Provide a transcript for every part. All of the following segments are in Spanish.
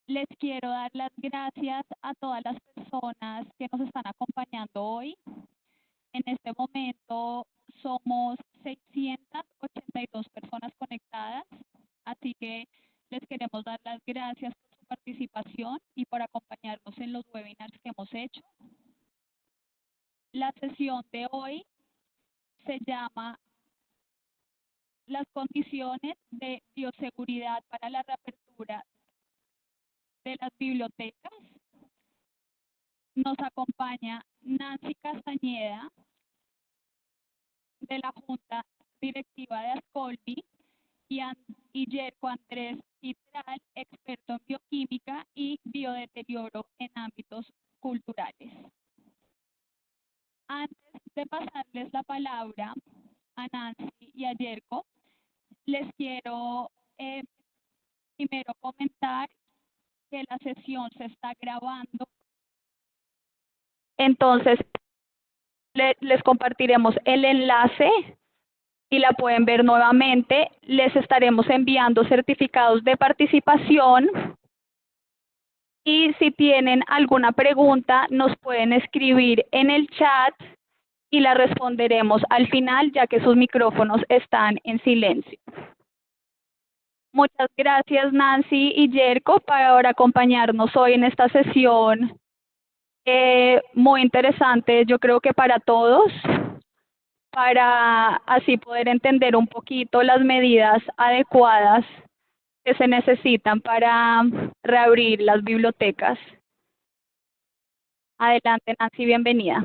Les quiero dar las gracias a todas las personas que nos están acompañando hoy. En este momento somos 682 personas conectadas, así que les queremos dar las gracias por su participación y por acompañarnos en los webinars que hemos hecho. La sesión de hoy se llama Las condiciones de bioseguridad para la reapertura de las bibliotecas. Nos acompaña Nancy Castañeda, de la Junta Directiva de Ascolvi, y Yerko Andrés Itral, experto en bioquímica y biodeterioro en ámbitos culturales. Antes de pasarles la palabra a Nancy y a Yerko, les quiero primero comentar que la sesión se está grabando. Entonces, les compartiremos el enlace y la pueden ver nuevamente. Les estaremos enviando certificados de participación y si tienen alguna pregunta nos pueden escribir en el chat y la responderemos al final, ya que sus micrófonos están en silencio. Muchas gracias Nancy y Yerko por acompañarnos hoy en esta sesión muy interesante, yo creo que para todos, para así poder entender un poquito las medidas adecuadas que se necesitan para reabrir las bibliotecas. Adelante Nancy, bienvenida.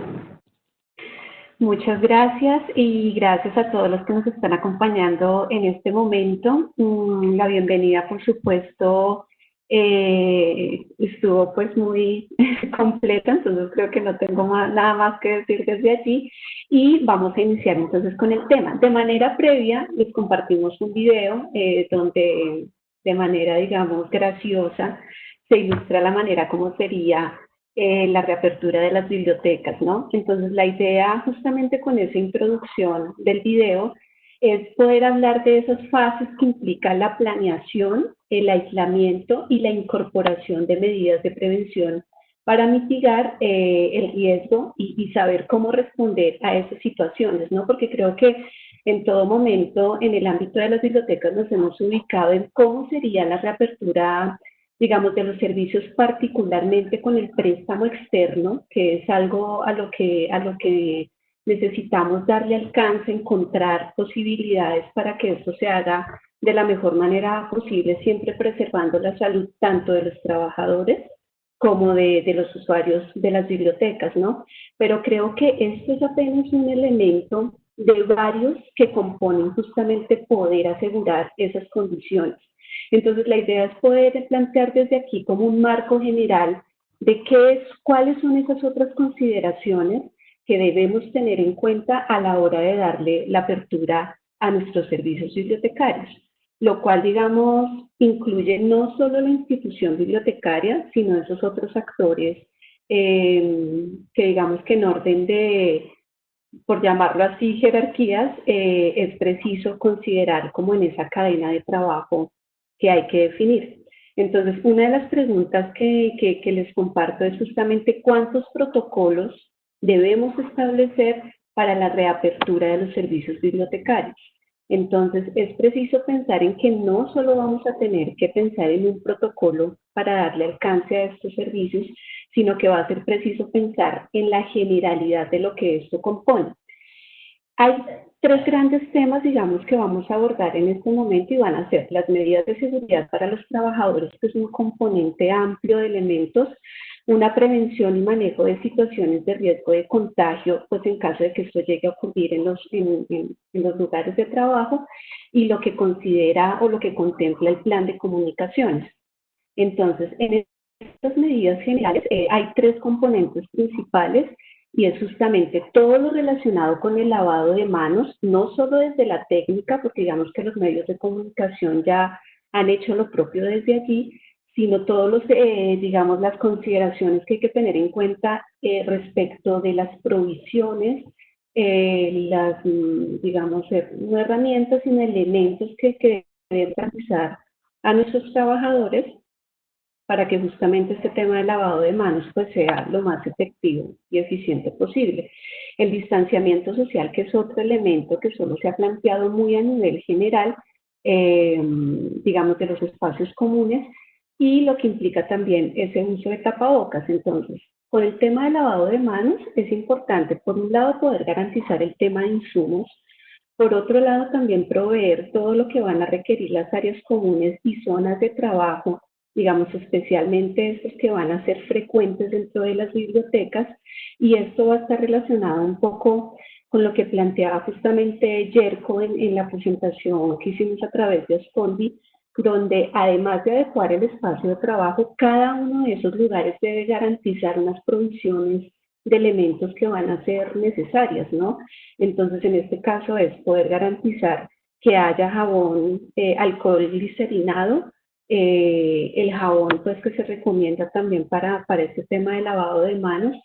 Muchas gracias y gracias a todos los que nos están acompañando en este momento. La bienvenida, por supuesto, estuvo pues muy completa, entonces creo que no tengo nada más que decir desde allí y vamos a iniciar entonces con el tema. De manera previa les compartimos un video donde de manera, digamos, graciosa se ilustra la manera como sería la reapertura de las bibliotecas, ¿no? Entonces la idea justamente con esa introducción del video es poder hablar de esas fases que implican la planeación, el aislamiento y la incorporación de medidas de prevención para mitigar el riesgo y saber cómo responder a esas situaciones, ¿no? Porque creo que en todo momento en el ámbito de las bibliotecas nos hemos ubicado en cómo sería la reapertura, digamos, de los servicios, particularmente con el préstamo externo, que es algo a lo que necesitamos darle alcance, encontrar posibilidades para que esto se haga de la mejor manera posible, siempre preservando la salud tanto de los trabajadores como de los usuarios de las bibliotecas, ¿no? Pero creo que esto es apenas un elemento de varios que componen justamente poder asegurar esas condiciones. Entonces la idea es poder plantear desde aquí como un marco general de cuáles son esas otras consideraciones que debemos tener en cuenta a la hora de darle la apertura a nuestros servicios bibliotecarios, lo cual, digamos, incluye no solo la institución bibliotecaria, sino esos otros actores que digamos que en orden de, por llamarlo así, jerarquías, es preciso considerar como en esa cadena de trabajo que hay que definir. Entonces, una de las preguntas que les comparto es justamente cuántos protocolos debemos establecer para la reapertura de los servicios bibliotecarios. Entonces, es preciso pensar en que no solo vamos a tener que pensar en un protocolo para darle alcance a estos servicios, sino que va a ser preciso pensar en la generalidad de lo que esto compone. Hay tres grandes temas, digamos, que vamos a abordar en este momento y van a ser las medidas de seguridad para los trabajadores, que es un componente amplio de elementos, una prevención y manejo de situaciones de riesgo de contagio, pues en caso de que esto llegue a ocurrir en los lugares de trabajo, y lo que considera o lo que contempla el plan de comunicaciones. Entonces, en estas medidas generales hay tres componentes principales y es justamente todo lo relacionado con el lavado de manos, no solo desde la técnica, porque digamos que los medios de comunicación ya han hecho lo propio desde allí, sino todos los, digamos, las consideraciones que hay que tener en cuenta respecto de las provisiones, digamos, no herramientas, sino elementos que deben garantizar a nuestros trabajadores para que justamente este tema del lavado de manos pues sea lo más efectivo y eficiente posible. El distanciamiento social, que es otro elemento que solo se ha planteado muy a nivel general, digamos, de los espacios comunes, y lo que implica también ese uso de tapabocas. Entonces, con el tema del lavado de manos es importante, por un lado, poder garantizar el tema de insumos, por otro lado, también proveer todo lo que van a requerir las áreas comunes y zonas de trabajo, digamos, especialmente estos que van a ser frecuentes dentro de las bibliotecas, y esto va a estar relacionado un poco con lo que planteaba justamente Yerko en la presentación que hicimos a través de Ascoldi, donde además de adecuar el espacio de trabajo, cada uno de esos lugares debe garantizar unas provisiones de elementos que van a ser necesarias, ¿no? Entonces, en este caso es poder garantizar que haya jabón, alcohol glicerinado, el jabón pues que se recomienda también para este tema de lavado de manos,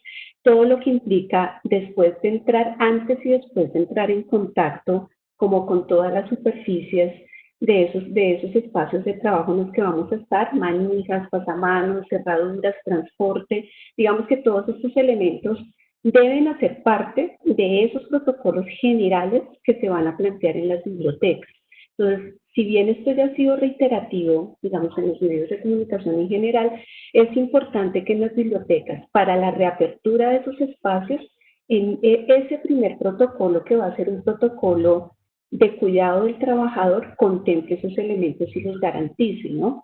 todo lo que implica después de entrar, antes y después de entrar en contacto como con todas las superficies de esos espacios de trabajo en los que vamos a estar, manijas, pasamanos, cerraduras, transporte, digamos que todos estos elementos deben hacer parte de esos protocolos generales que se van a plantear en las bibliotecas. Entonces, si bien esto ya ha sido reiterativo, digamos, en los medios de comunicación en general, es importante que en las bibliotecas, para la reapertura de esos espacios, en ese primer protocolo, que va a ser un protocolo de cuidado del trabajador, contemple esos elementos y los garantice, ¿no?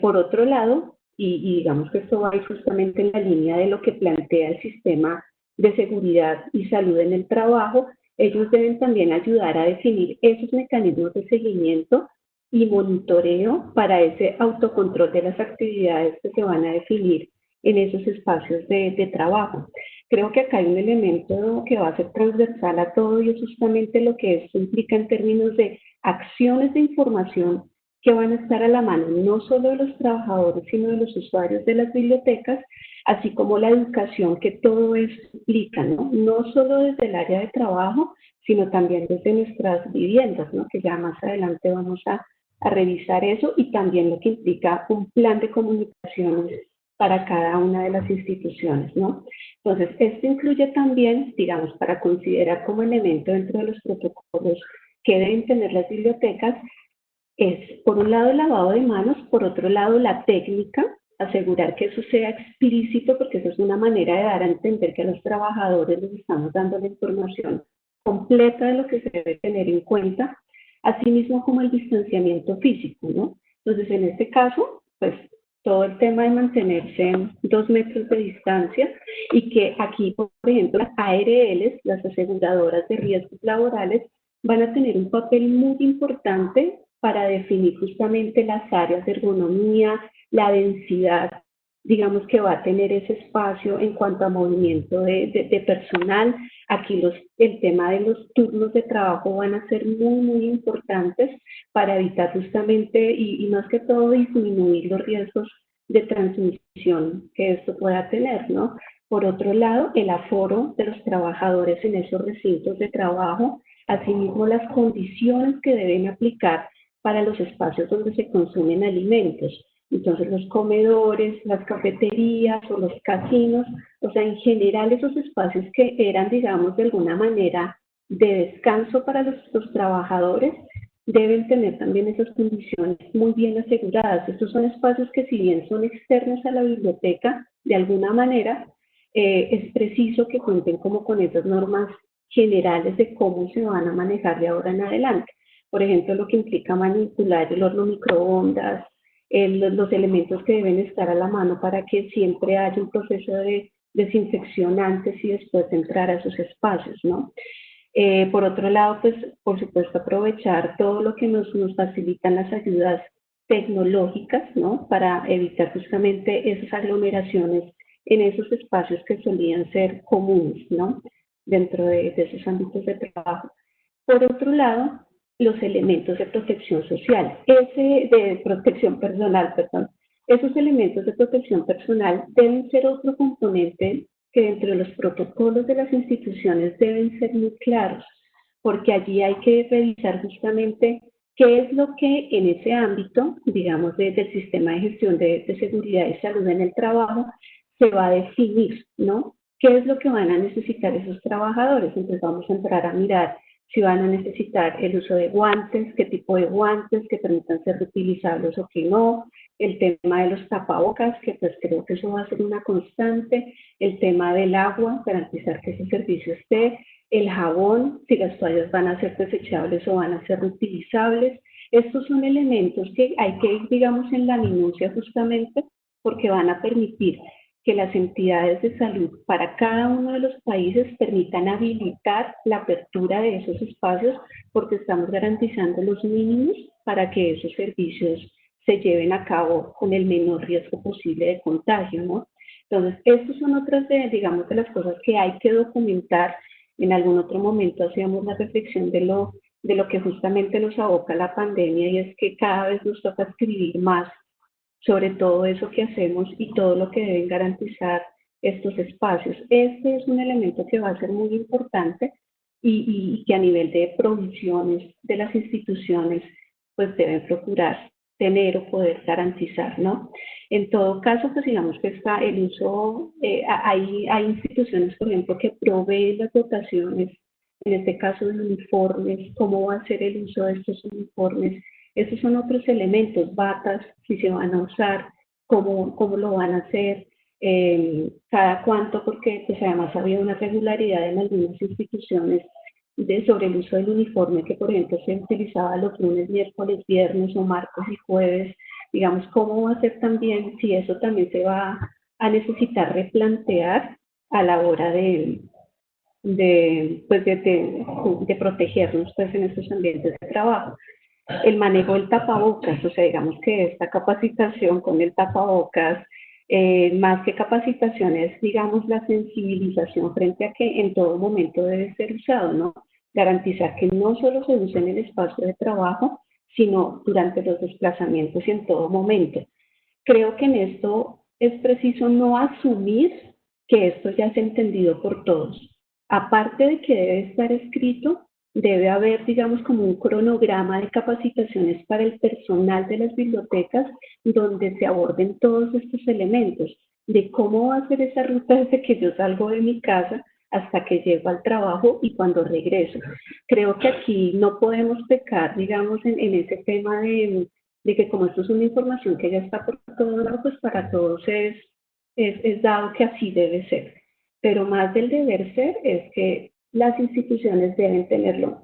Por otro lado, y digamos que esto va justamente en la línea de lo que plantea el sistema de seguridad y salud en el trabajo, ellos deben también ayudar a definir esos mecanismos de seguimiento y monitoreo para ese autocontrol de las actividades que se van a definir en esos espacios de trabajo. Creo que acá hay un elemento que va a ser transversal a todo y es justamente lo que esto implica en términos de acciones de información que van a estar a la mano no solo de los trabajadores, sino de los usuarios de las bibliotecas, así como la educación que todo esto implica, ¿no? No solo desde el área de trabajo, sino también desde nuestras viviendas, ¿no? Que ya más adelante vamos a revisar eso, y también lo que implica un plan de comunicaciones para cada una de las instituciones, ¿no? Entonces, esto incluye también, digamos, para considerar como elemento dentro de los protocolos que deben tener las bibliotecas, es, por un lado, el lavado de manos, por otro lado, la técnica, asegurar que eso sea explícito, porque eso es una manera de dar a entender que a los trabajadores les estamos dando la información completa de lo que se debe tener en cuenta, asimismo como el distanciamiento físico, ¿no? Entonces, en este caso, pues, todo el tema de mantenerse en 2 metros de distancia, y que aquí, por ejemplo, las ARLs, las aseguradoras de riesgos laborales, van a tener un papel muy importante para definir justamente las áreas de ergonomía, la densidad, digamos, que va a tener ese espacio en cuanto a movimiento de personal. Aquí el tema de los turnos de trabajo van a ser muy, muy importantes para evitar justamente y más que todo disminuir los riesgos de transmisión que esto pueda tener, ¿no? Por otro lado, el aforo de los trabajadores en esos recintos de trabajo, asimismo las condiciones que deben aplicar para los espacios donde se consumen alimentos. Entonces, los comedores, las cafeterías o los casinos, o sea, en general esos espacios que eran, digamos, de alguna manera de descanso para los trabajadores, deben tener también esas condiciones muy bien aseguradas. Estos son espacios que, si bien son externos a la biblioteca, de alguna manera es preciso que cuenten como con esas normas generales de cómo se van a manejar de ahora en adelante. Por ejemplo, lo que implica manipular el horno microondas, los elementos que deben estar a la mano para que siempre haya un proceso de desinfección antes y después de entrar a esos espacios, ¿no? Por otro lado, pues, por supuesto, aprovechar todo lo que nos facilitan las ayudas tecnológicas, ¿no? Para evitar justamente esas aglomeraciones en esos espacios que solían ser comunes, ¿no? Dentro de esos ámbitos de trabajo. Por otro lado, los elementos de protección social, de protección personal, perdón. Esos elementos de protección personal deben ser otro componente que dentro de los protocolos de las instituciones deben ser muy claros, porque allí hay que revisar justamente ¿Qué es lo que en ese ámbito, digamos, del sistema de gestión de seguridad y salud en el trabajo, se va a definir, ¿no? ¿Qué es lo que van a necesitar esos trabajadores? Entonces vamos a entrar a mirar si van a necesitar el uso de guantes, qué tipo de guantes que permitan ser reutilizables o que no, el tema de los tapabocas, que pues creo que eso va a ser una constante, el tema del agua, garantizar que ese servicio esté, el jabón, si las toallas van a ser desechables o van a ser reutilizables. Estos son elementos que hay que ir, digamos, en la minucia justamente porque van a permitir que las entidades de salud para cada uno de los países permitan habilitar la apertura de esos espacios porque estamos garantizando los mínimos para que esos servicios se lleven a cabo con el menor riesgo posible de contagio, ¿no? Entonces, estas son otras de, digamos, de las cosas que hay que documentar. En algún otro momento hacíamos la reflexión de lo que justamente nos aboca la pandemia y es que cada vez nos toca escribir más sobre todo eso que hacemos y todo lo que deben garantizar estos espacios. Este es un elemento que va a ser muy importante y que a nivel de provisiones de las instituciones pues deben procurar tener o poder garantizar, ¿no? En todo caso, pues digamos que está el uso, hay instituciones, por ejemplo, que proveen las dotaciones, en este caso de uniformes, cómo va a ser el uso de estos uniformes. Esos son otros elementos, batas, si se van a usar, cómo lo van a hacer, cada cuánto, porque pues además había una regularidad en algunas instituciones sobre el uso del uniforme que, por ejemplo, se utilizaba los lunes, miércoles, viernes o martes y jueves. Digamos, ¿cómo va a ser también, si eso también se va a necesitar replantear a la hora de protegernos pues, en estos ambientes de trabajo? El manejo del tapabocas, o sea, digamos que esta capacitación con el tapabocas, más que capacitación es, digamos, la sensibilización frente a que en todo momento debe ser usado, ¿no? Garantizar que no solo se use en el espacio de trabajo, sino durante los desplazamientos y en todo momento. Creo que en esto es preciso no asumir que esto ya es entendido por todos. Aparte de que debe estar escrito, debe haber, digamos, como un cronograma de capacitaciones para el personal de las bibliotecas donde se aborden todos estos elementos de cómo va a ser esa ruta desde que yo salgo de mi casa hasta que llego al trabajo y cuando regreso. Creo que aquí no podemos pecar, digamos, en ese tema de que como esto es una información que ya está por todo lado, pues para todos es dado que así debe ser. Pero más del deber ser es que las instituciones deben tenerlo,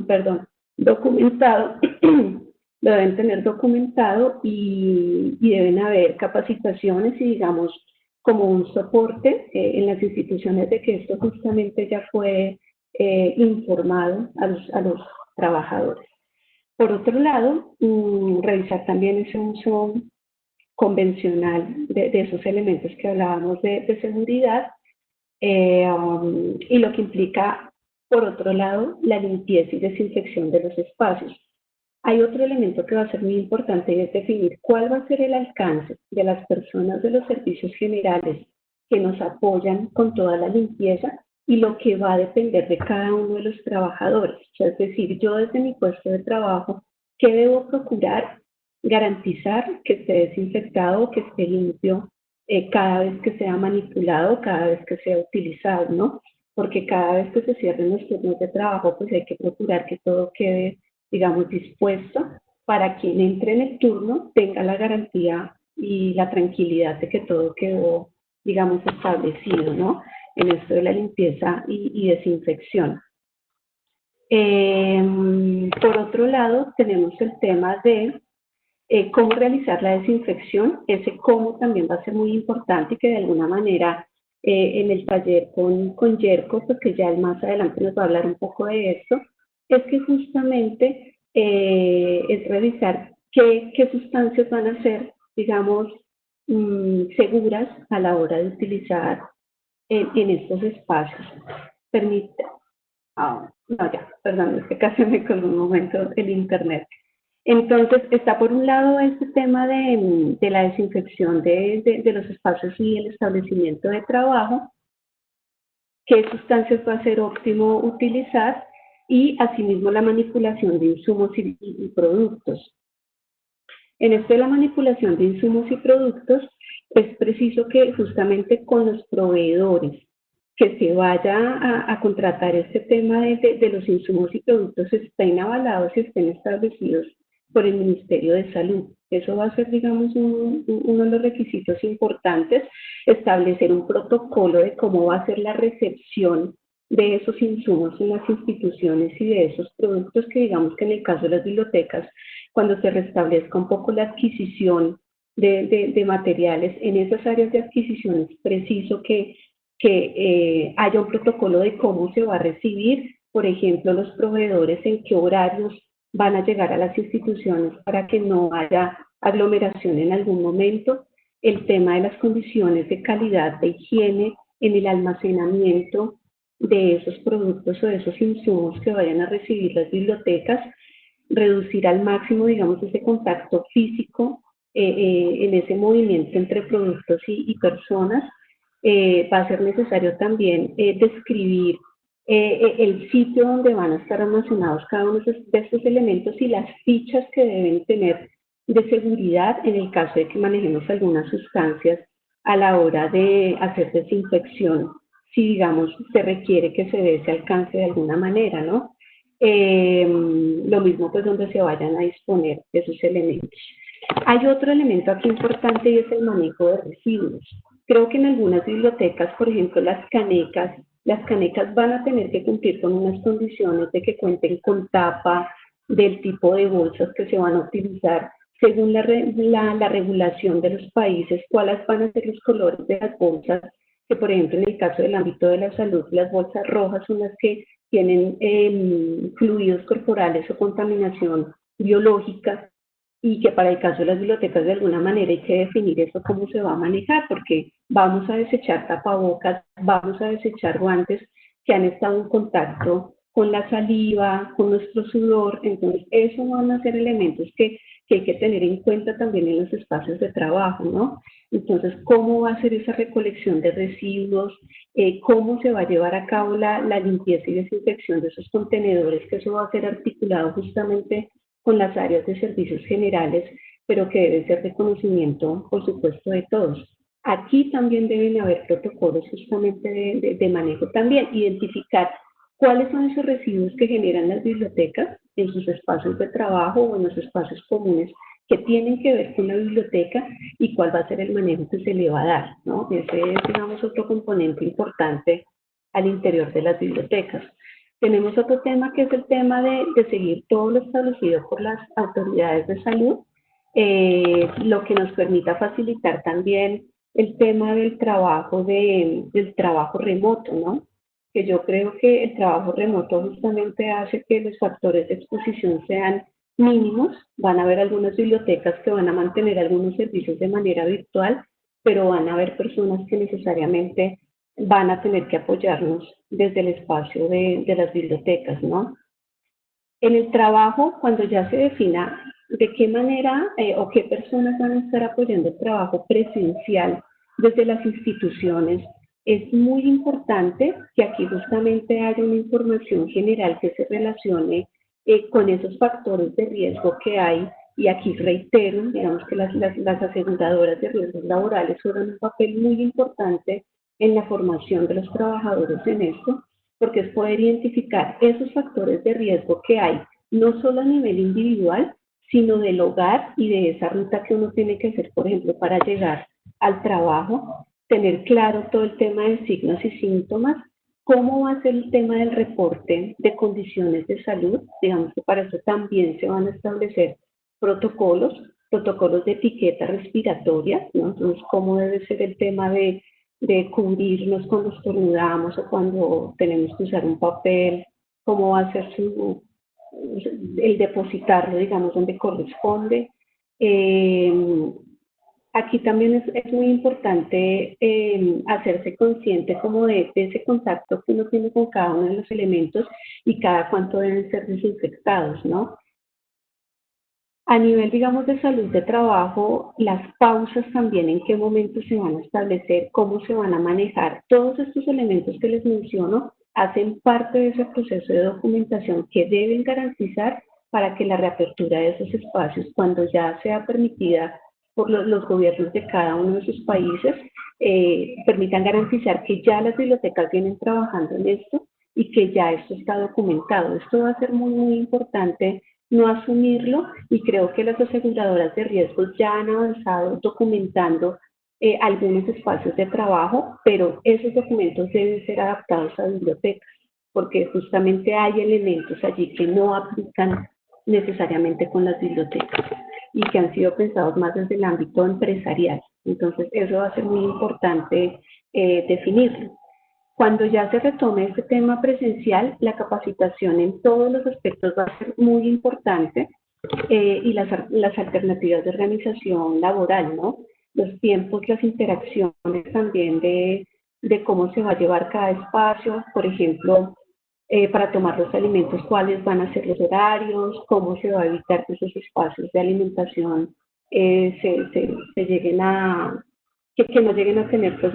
perdón, documentado, lo deben tener documentado y deben haber capacitaciones y digamos como un soporte en las instituciones de que esto justamente ya fue informado a los trabajadores. Por otro lado, revisar también ese uso convencional de esos elementos que hablábamos de seguridad y lo que implica, por otro lado, la limpieza y desinfección de los espacios. Hay otro elemento que va a ser muy importante y es definir cuál va a ser el alcance de las personas de los servicios generales que nos apoyan con toda la limpieza y lo que va a depender de cada uno de los trabajadores. O sea, es decir, yo desde mi puesto de trabajo, ¿qué debo procurar? Garantizar que esté desinfectado, que esté limpio cada vez que sea manipulado, cada vez que sea utilizado, ¿no? Porque cada vez que se cierren los turnos de trabajo, pues hay que procurar que todo quede, digamos, dispuesto para quien entre en el turno tenga la garantía y la tranquilidad de que todo quedó, digamos, establecido, ¿no? En esto de la limpieza y desinfección. Por otro lado, tenemos el tema de cómo realizar la desinfección. Ese cómo también va a ser muy importante y que de alguna manera en el taller con Yerko, pues que ya más adelante nos va a hablar un poco de esto, es que justamente es revisar qué sustancias van a ser, digamos, seguras a la hora de utilizar en estos espacios. Permite, no, ya, perdón, es que casi me colgó un momento el internet. Entonces, está por un lado este tema de la desinfección de los espacios y el establecimiento de trabajo, qué sustancias va a ser óptimo utilizar, y asimismo la manipulación de insumos y productos. En esto de la manipulación de insumos y productos, es preciso que justamente con los proveedores que se vaya a contratar este tema de los insumos y productos estén avalados y estén establecidos por el Ministerio de Salud. Eso va a ser, digamos, uno de los requisitos importantes, establecer un protocolo de cómo va a ser la recepción de esos insumos en las instituciones y de esos productos que, digamos que en el caso de las bibliotecas, cuando se restablezca un poco la adquisición de materiales en esas áreas de adquisición, es preciso que haya un protocolo de cómo se va a recibir, por ejemplo, los proveedores, en qué horarios van a llegar a las instituciones para que no haya aglomeración en algún momento, el tema de las condiciones de calidad, de higiene en el almacenamiento de esos productos o de esos insumos que vayan a recibir las bibliotecas, reducir al máximo, digamos, ese contacto físico en ese movimiento entre productos y personas. Va a ser necesario también describir el sitio donde van a estar almacenados cada uno de estos elementos y las fichas que deben tener de seguridad en el caso de que manejemos algunas sustancias a la hora de hacer desinfección, si digamos se requiere que se dé ese alcance de alguna manera, ¿no? Lo mismo pues donde se vayan a disponer de esos elementos. Hay otro elemento aquí importante y es el manejo de residuos. Creo que en algunas bibliotecas, por ejemplo, las canecas van a tener que cumplir con unas condiciones de que cuenten con tapa, del tipo de bolsas que se van a utilizar, según la regulación de los países, cuáles van a ser los colores de las bolsas, que por ejemplo en el caso del ámbito de la salud, las bolsas rojas son las que tienen fluidos corporales o contaminación biológica, y que para el caso de las bibliotecas de alguna manera hay que definir eso cómo se va a manejar, porque vamos a desechar tapabocas, vamos a desechar guantes que han estado en contacto con la saliva, con nuestro sudor, entonces eso van a ser elementos que hay que tener en cuenta también en los espacios de trabajo, ¿no? Entonces, ¿cómo va a ser esa recolección de residuos? ¿Cómo se va a llevar a cabo la limpieza y desinfección de esos contenedores? Que eso va a ser articulado justamente con las áreas de servicios generales, pero que debe ser de conocimiento, por supuesto, de todos. Aquí también deben haber protocolos justamente de manejo también, identificar cuáles son esos residuos que generan las bibliotecas en sus espacios de trabajo o en los espacios comunes que tienen que ver con la biblioteca y cuál va a ser el manejo que se le va a dar, ¿no? Ese es, digamos, otro componente importante al interior de las bibliotecas. Tenemos otro tema que es el tema de seguir todo lo establecido por las autoridades de salud, lo que nos permita facilitar también el tema del trabajo remoto, ¿no? Que yo creo que el trabajo remoto justamente hace que los factores de exposición sean mínimos. Van a haber algunas bibliotecas que van a mantener algunos servicios de manera virtual, pero van a haber personas que necesariamente van a tener que apoyarnos desde el espacio de las bibliotecas, ¿no? En el trabajo, cuando ya se defina de qué manera o qué personas van a estar apoyando el trabajo presencial desde las instituciones, es muy importante que aquí justamente haya una información general que se relacione con esos factores de riesgo que hay, y aquí reitero, digamos que las aseguradoras de riesgos laborales juegan un papel muy importante en la formación de los trabajadores en esto, porque es poder identificar esos factores de riesgo que hay, no solo a nivel individual, sino del hogar y de esa ruta que uno tiene que hacer, por ejemplo, para llegar al trabajo, tener claro todo el tema de signos y síntomas, cómo va a ser el tema del reporte de condiciones de salud, digamos que para eso también se van a establecer protocolos de etiqueta respiratoria, ¿no? Entonces, cómo debe ser el tema de cubrirnos cuando estornudamos o cuando tenemos que usar un papel, cómo va a ser el depositarlo, digamos, donde corresponde. Aquí también es muy importante hacerse consciente como de ese contacto que uno tiene con cada uno de los elementos y cada cuánto deben ser desinfectados, ¿no? A nivel, digamos, de salud de trabajo, las pausas también, en qué momento se van a establecer, cómo se van a manejar, todos estos elementos que les menciono hacen parte de ese proceso de documentación que deben garantizar para que la reapertura de esos espacios, cuando ya sea permitida por los gobiernos de cada uno de sus países, permitan garantizar que ya las bibliotecas vienen trabajando en esto y que ya esto está documentado. Esto va a ser muy, muy importante no asumirlo, y creo que las aseguradoras de riesgos ya han avanzado documentando algunos espacios de trabajo, pero esos documentos deben ser adaptados a bibliotecas, porque justamente hay elementos allí que no aplican necesariamente con las bibliotecas y que han sido pensados más desde el ámbito empresarial. Entonces, eso va a ser muy importante definirlo. Cuando ya se retome este tema presencial, la capacitación en todos los aspectos va a ser muy importante, y las alternativas de organización laboral, ¿no? Los tiempos, las interacciones también de cómo se va a llevar cada espacio, por ejemplo, para tomar los alimentos, cuáles van a ser los horarios, cómo se va a evitar que esos espacios de alimentación se lleguen a, que no lleguen a tener pues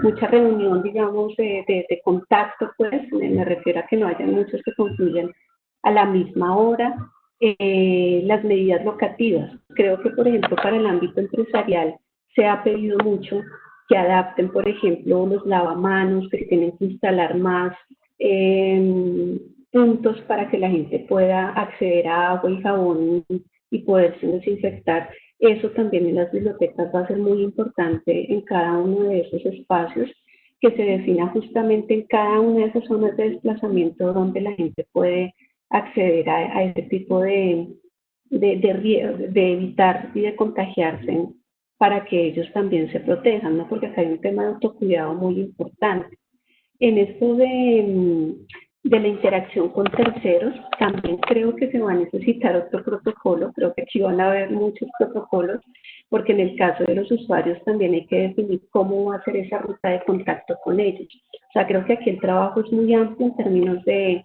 mucha reunión, digamos, de contacto, pues, me refiero a que no haya muchos que confluyan a la misma hora. Las medidas locativas. Creo que, por ejemplo, para el ámbito empresarial se ha pedido mucho que adapten, por ejemplo, los lavamanos, que se tienen que instalar más puntos para que la gente pueda acceder a agua y jabón y poderse desinfectar. Eso también en las bibliotecas va a ser muy importante en cada uno de esos espacios, que se defina justamente en cada una de esas zonas de desplazamiento donde la gente puede acceder a ese tipo de evitar y de contagiarse, para que ellos también se protejan, ¿no? Porque acá hay un tema de autocuidado muy importante. En esto de la interacción con terceros, también creo que se va a necesitar otro protocolo. Creo que aquí van a haber muchos protocolos, porque en el caso de los usuarios también hay que definir cómo va a ser esa ruta de contacto con ellos. O sea, creo que aquí el trabajo es muy amplio en términos de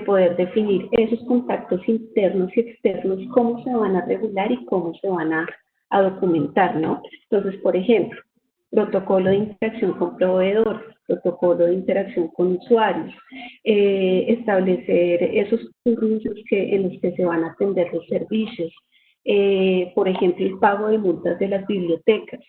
poder definir esos contactos internos y externos, cómo se van a regular y cómo se van a documentar, ¿no? Entonces, por ejemplo, protocolo de interacción con proveedores, protocolo de interacción con usuarios, establecer esos turnos en los que se van a atender los servicios, por ejemplo, el pago de multas de las bibliotecas.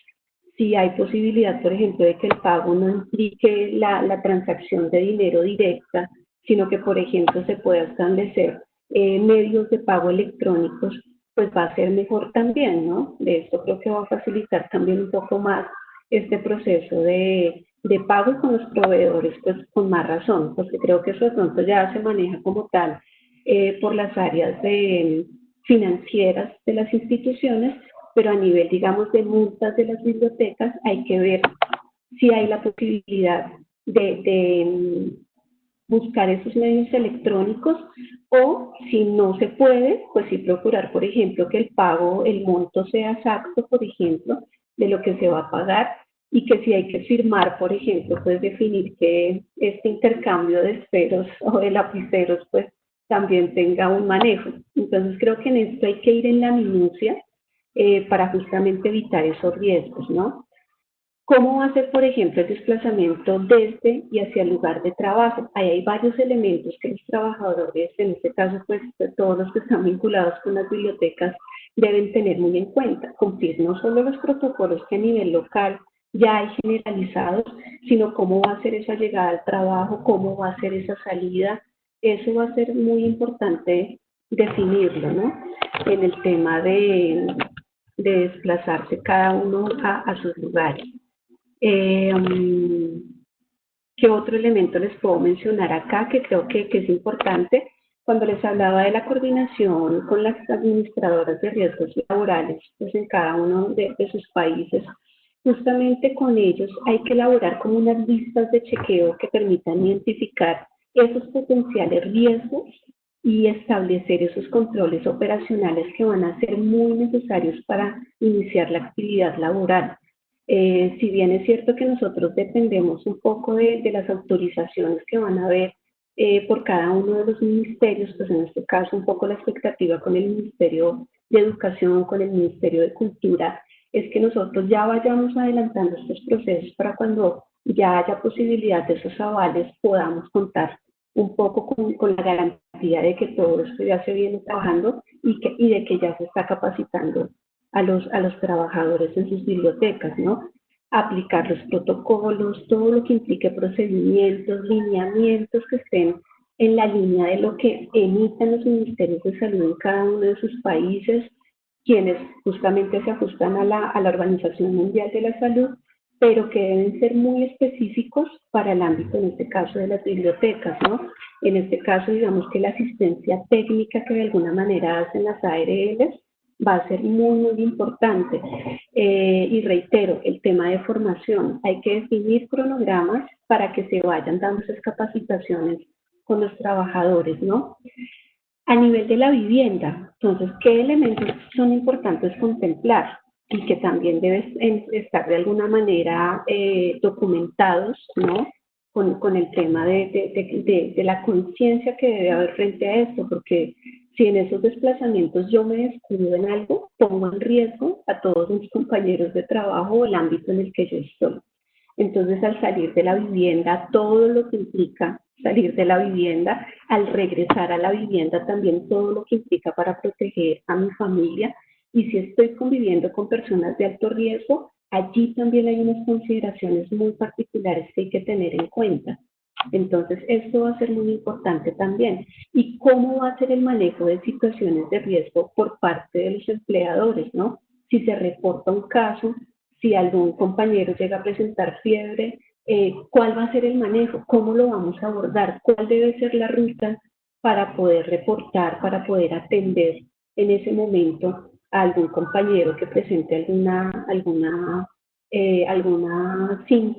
Si hay posibilidad, por ejemplo, de que el pago no implique la transacción de dinero directa, sino que, por ejemplo, se pueda establecer medios de pago electrónicos, pues va a ser mejor también, ¿no? De esto creo que va a facilitar también un poco más este proceso de pago con los proveedores, pues con más razón, porque creo que eso de pronto ya se maneja como tal por las áreas financieras de las instituciones, pero a nivel, digamos, de multas de las bibliotecas hay que ver si hay la posibilidad de buscar esos medios electrónicos, o si no se puede, pues sí procurar, por ejemplo, que el pago, el monto sea exacto, por ejemplo, de lo que se va a pagar, y que si hay que firmar, por ejemplo, pues definir que este intercambio de esferos o de lapiceros, pues también tenga un manejo. Entonces creo que en esto hay que ir en la minucia para justamente evitar esos riesgos, ¿no? ¿Cómo va a ser, por ejemplo, el desplazamiento desde y hacia el lugar de trabajo? Ahí hay varios elementos que los trabajadores, en este caso, pues todos los que están vinculados con las bibliotecas, deben tener muy en cuenta. Cumplir no solo los protocolos que a nivel local ya hay generalizados, sino cómo va a ser esa llegada al trabajo, cómo va a ser esa salida. Eso va a ser muy importante definirlo, ¿no? En el tema de desplazarse cada uno a sus lugares. ¿Qué otro elemento les puedo mencionar acá que creo que es importante? Cuando les hablaba de la coordinación con las administradoras de riesgos laborales, pues en cada uno de sus países, justamente con ellos hay que elaborar como unas listas de chequeo que permitan identificar esos potenciales riesgos y establecer esos controles operacionales que van a ser muy necesarios para iniciar la actividad laboral. Si bien es cierto que nosotros dependemos un poco de las autorizaciones que van a haber por cada uno de los ministerios, pues en este caso un poco la expectativa con el Ministerio de Educación, con el Ministerio de Cultura, es que nosotros ya vayamos adelantando estos procesos para cuando ya haya posibilidad de esos avales, podamos contar un poco con la garantía de que todo esto ya se viene trabajando y de que ya se está capacitando a los trabajadores en sus bibliotecas, ¿no? Aplicar los protocolos, todo lo que implique procedimientos, lineamientos que estén en la línea de lo que emitan los ministerios de salud en cada uno de sus países, quienes justamente se ajustan a la Organización Mundial de la Salud, pero que deben ser muy específicos para el ámbito, en este caso, de las bibliotecas, ¿no? En este caso, digamos que la asistencia técnica que de alguna manera hacen las ARLs va a ser muy, muy importante. Y reitero, el tema de formación. Hay que definir cronogramas para que se vayan dando esas capacitaciones con los trabajadores, ¿no? A nivel de la vivienda, entonces, ¿qué elementos son importantes contemplar y que también deben estar de alguna manera documentados, ¿no? Con el tema de la conciencia que debe haber frente a esto, porque si en esos desplazamientos yo me descuido en algo, pongo en riesgo a todos mis compañeros de trabajo o el ámbito en el que yo estoy. Entonces, al salir de la vivienda, todo lo que implica salir de la vivienda, al regresar a la vivienda también todo lo que implica para proteger a mi familia. Y si estoy conviviendo con personas de alto riesgo, allí también hay unas consideraciones muy particulares que hay que tener en cuenta. Entonces, esto va a ser muy importante también. ¿Y cómo va a ser el manejo de situaciones de riesgo por parte de los empleadores, ¿no? Si se reporta un caso, si algún compañero llega a presentar fiebre, cuál va a ser el manejo, cómo lo vamos a abordar, cuál debe ser la ruta para poder reportar, para poder atender en ese momento a algún compañero que presente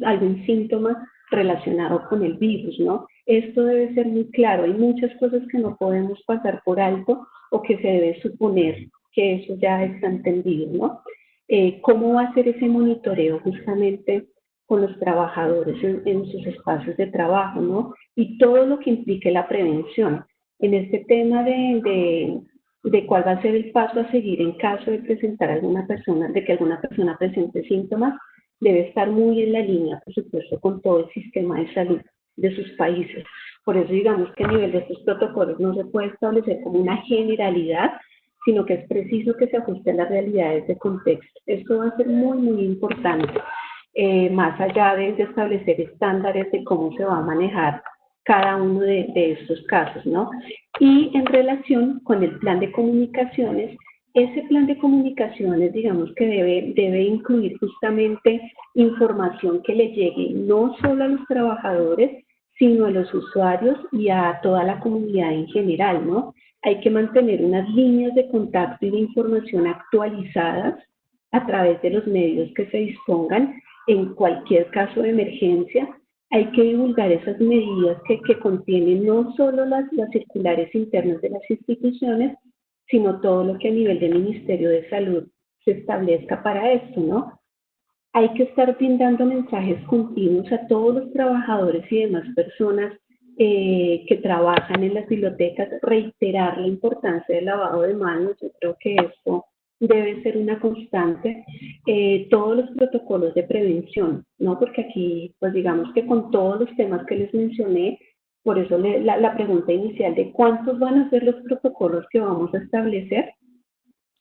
algún síntoma relacionado con el virus, ¿no? Esto debe ser muy claro. Hay muchas cosas que no podemos pasar por alto o que se debe suponer que eso ya está entendido, ¿no? ¿Cómo va a ser ese monitoreo justamente con los trabajadores en sus espacios de trabajo, ¿no? Y todo lo que implique la prevención. En este tema de cuál va a ser el paso a seguir en caso de presentar alguna persona, de que alguna persona presente síntomas, debe estar muy en la línea, por supuesto, con todo el sistema de salud de sus países. Por eso digamos que a nivel de estos protocolos no se puede establecer como una generalidad, sino que es preciso que se ajuste a las realidades de contexto. Esto va a ser muy, muy importante. Más allá de establecer estándares de cómo se va a manejar cada uno de estos casos, ¿no? Y en relación con el plan de comunicaciones, ese plan de comunicaciones, digamos que debe incluir justamente información que le llegue no solo a los trabajadores, sino a los usuarios y a toda la comunidad en general, ¿no? Hay que mantener unas líneas de contacto y de información actualizadas a través de los medios que se dispongan en cualquier caso de emergencia. Hay que divulgar esas medidas que contienen no solo las circulares internas de las instituciones, sino todo lo que a nivel del Ministerio de Salud se establezca para esto, ¿no? Hay que estar brindando mensajes continuos a todos los trabajadores y demás personas que trabajan en las bibliotecas, reiterar la importancia del lavado de manos. Yo creo que esto debe ser una constante. Todos los protocolos de prevención, ¿no? Porque aquí, pues digamos que con todos los temas que les mencioné, por eso la pregunta inicial de cuántos van a ser los protocolos que vamos a establecer,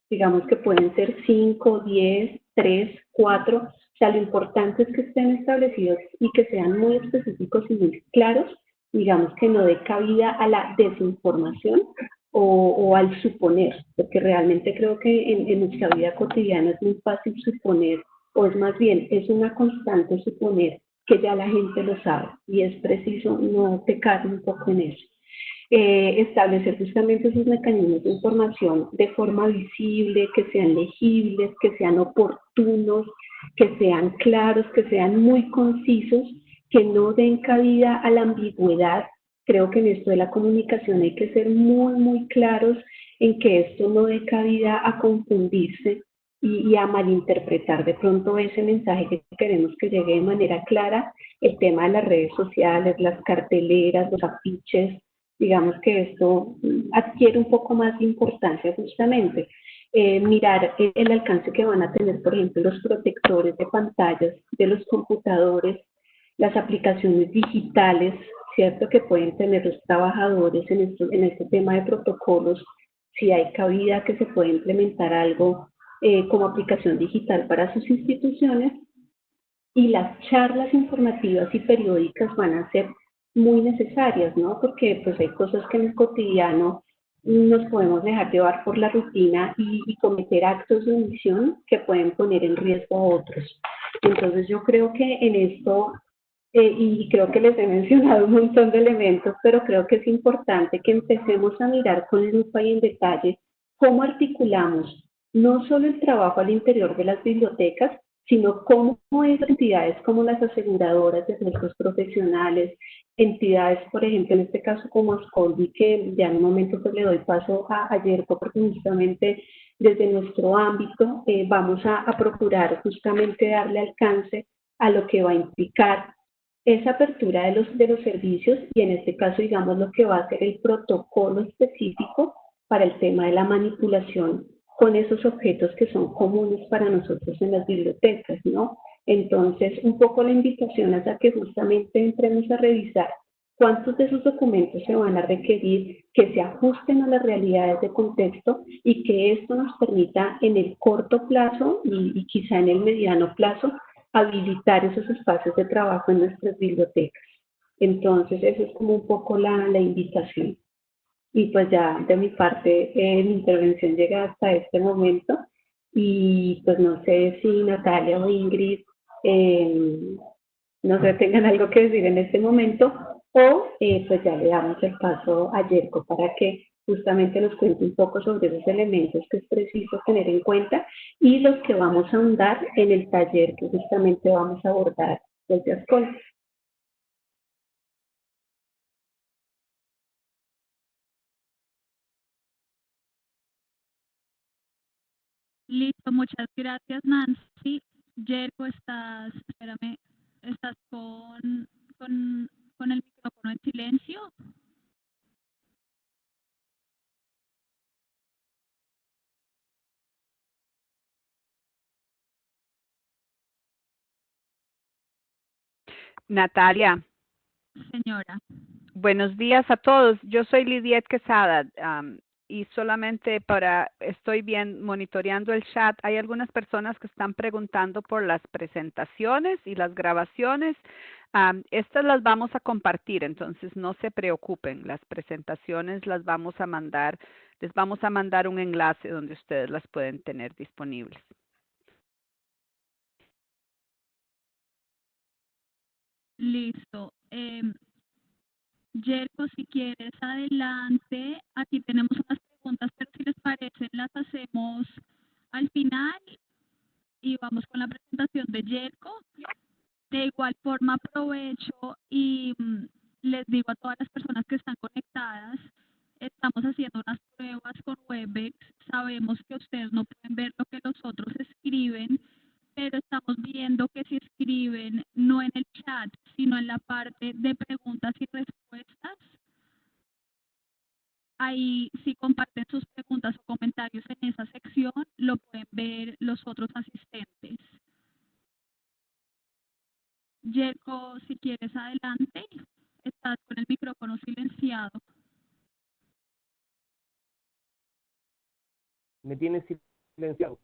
digamos que pueden ser 5, 10, 3, 4, o sea, lo importante es que estén establecidos y que sean muy específicos y muy claros, digamos que no dé cabida a la desinformación o al suponer, porque realmente creo que en nuestra vida cotidiana es muy fácil suponer, o es más bien, es una constante suponer que ya la gente lo sabe, y es preciso no pecar un poco en eso. Establecer justamente esos mecanismos de información de forma visible, que sean legibles, que sean oportunos, que sean claros, que sean muy concisos, que no den cabida a la ambigüedad. Creo que en esto de la comunicación hay que ser muy, muy claros en que esto no dé cabida a confundirse y a malinterpretar de pronto ese mensaje que queremos que llegue de manera clara. El tema de las redes sociales, las carteleras, los afiches, digamos que esto adquiere un poco más de importancia justamente. Mirar el alcance que van a tener, por ejemplo, los protectores de pantallas de los computadores, las aplicaciones digitales, ¿cierto?, que pueden tener los trabajadores en este tema de protocolos, si hay cabida que se pueda implementar algo como aplicación digital para sus instituciones, y las charlas informativas y periódicas van a ser muy necesarias, ¿no? Porque pues hay cosas que en el cotidiano nos podemos dejar llevar por la rutina y cometer actos de omisión que pueden poner en riesgo a otros. Entonces yo creo que en esto, y creo que les he mencionado un montón de elementos, pero creo que es importante que empecemos a mirar con lupa y en detalle cómo articulamos no solo el trabajo al interior de las bibliotecas, sino cómo esas entidades como las aseguradoras de nuestros profesionales, entidades, por ejemplo, en este caso como Ascoldi, que ya en un momento pues le doy paso a Yerko, porque justamente desde nuestro ámbito vamos a procurar justamente darle alcance a lo que va a implicar esa apertura de los servicios y en este caso, digamos, lo que va a ser el protocolo específico para el tema de la manipulación con esos objetos que son comunes para nosotros en las bibliotecas, ¿no? Entonces, un poco la invitación es a que justamente entremos a revisar cuántos de esos documentos se van a requerir, que se ajusten a las realidades de contexto y que esto nos permita en el corto plazo y quizá en el mediano plazo habilitar esos espacios de trabajo en nuestras bibliotecas. Entonces, eso es como un poco la invitación. Y pues ya de mi parte, mi intervención llega hasta este momento y pues no sé si Natalia o Ingrid, no sé, tengan algo que decir en este momento o pues ya le damos el paso a Yerko para que justamente nos cuente un poco sobre esos elementos que es preciso tener en cuenta y los que vamos a ahondar en el taller que justamente vamos a abordar desde Ascol. Listo, muchas gracias, Nancy. Yerko, espérame, estás con, con el micrófono en silencio. Natalia, Señora. buenos días a todos. Yo soy Lidiet Quesada y solamente estoy bien monitoreando el chat. Hay algunas personas que están preguntando por las presentaciones y las grabaciones. Estas las vamos a compartir, entonces no se preocupen. Las presentaciones las vamos a mandar, les vamos a mandar un enlace donde ustedes las pueden tener disponibles. Listo. Yerko, si quieres, adelante. Aquí tenemos unas preguntas, pero si les parece, las hacemos al final y vamos con la presentación de Yerko. De igual forma, aprovecho y les digo a todas las personas que están conectadas, estamos haciendo unas pruebas con Webex. Sabemos que ustedes no pueden ver lo que los otros escriben, pero estamos viendo que si escriben no en el chat, sino en la parte de preguntas y respuestas, ahí si comparten sus preguntas o comentarios en esa sección, lo pueden ver los otros asistentes. Yerko, si quieres adelante, estás con el micrófono silenciado. Me tiene silenciado.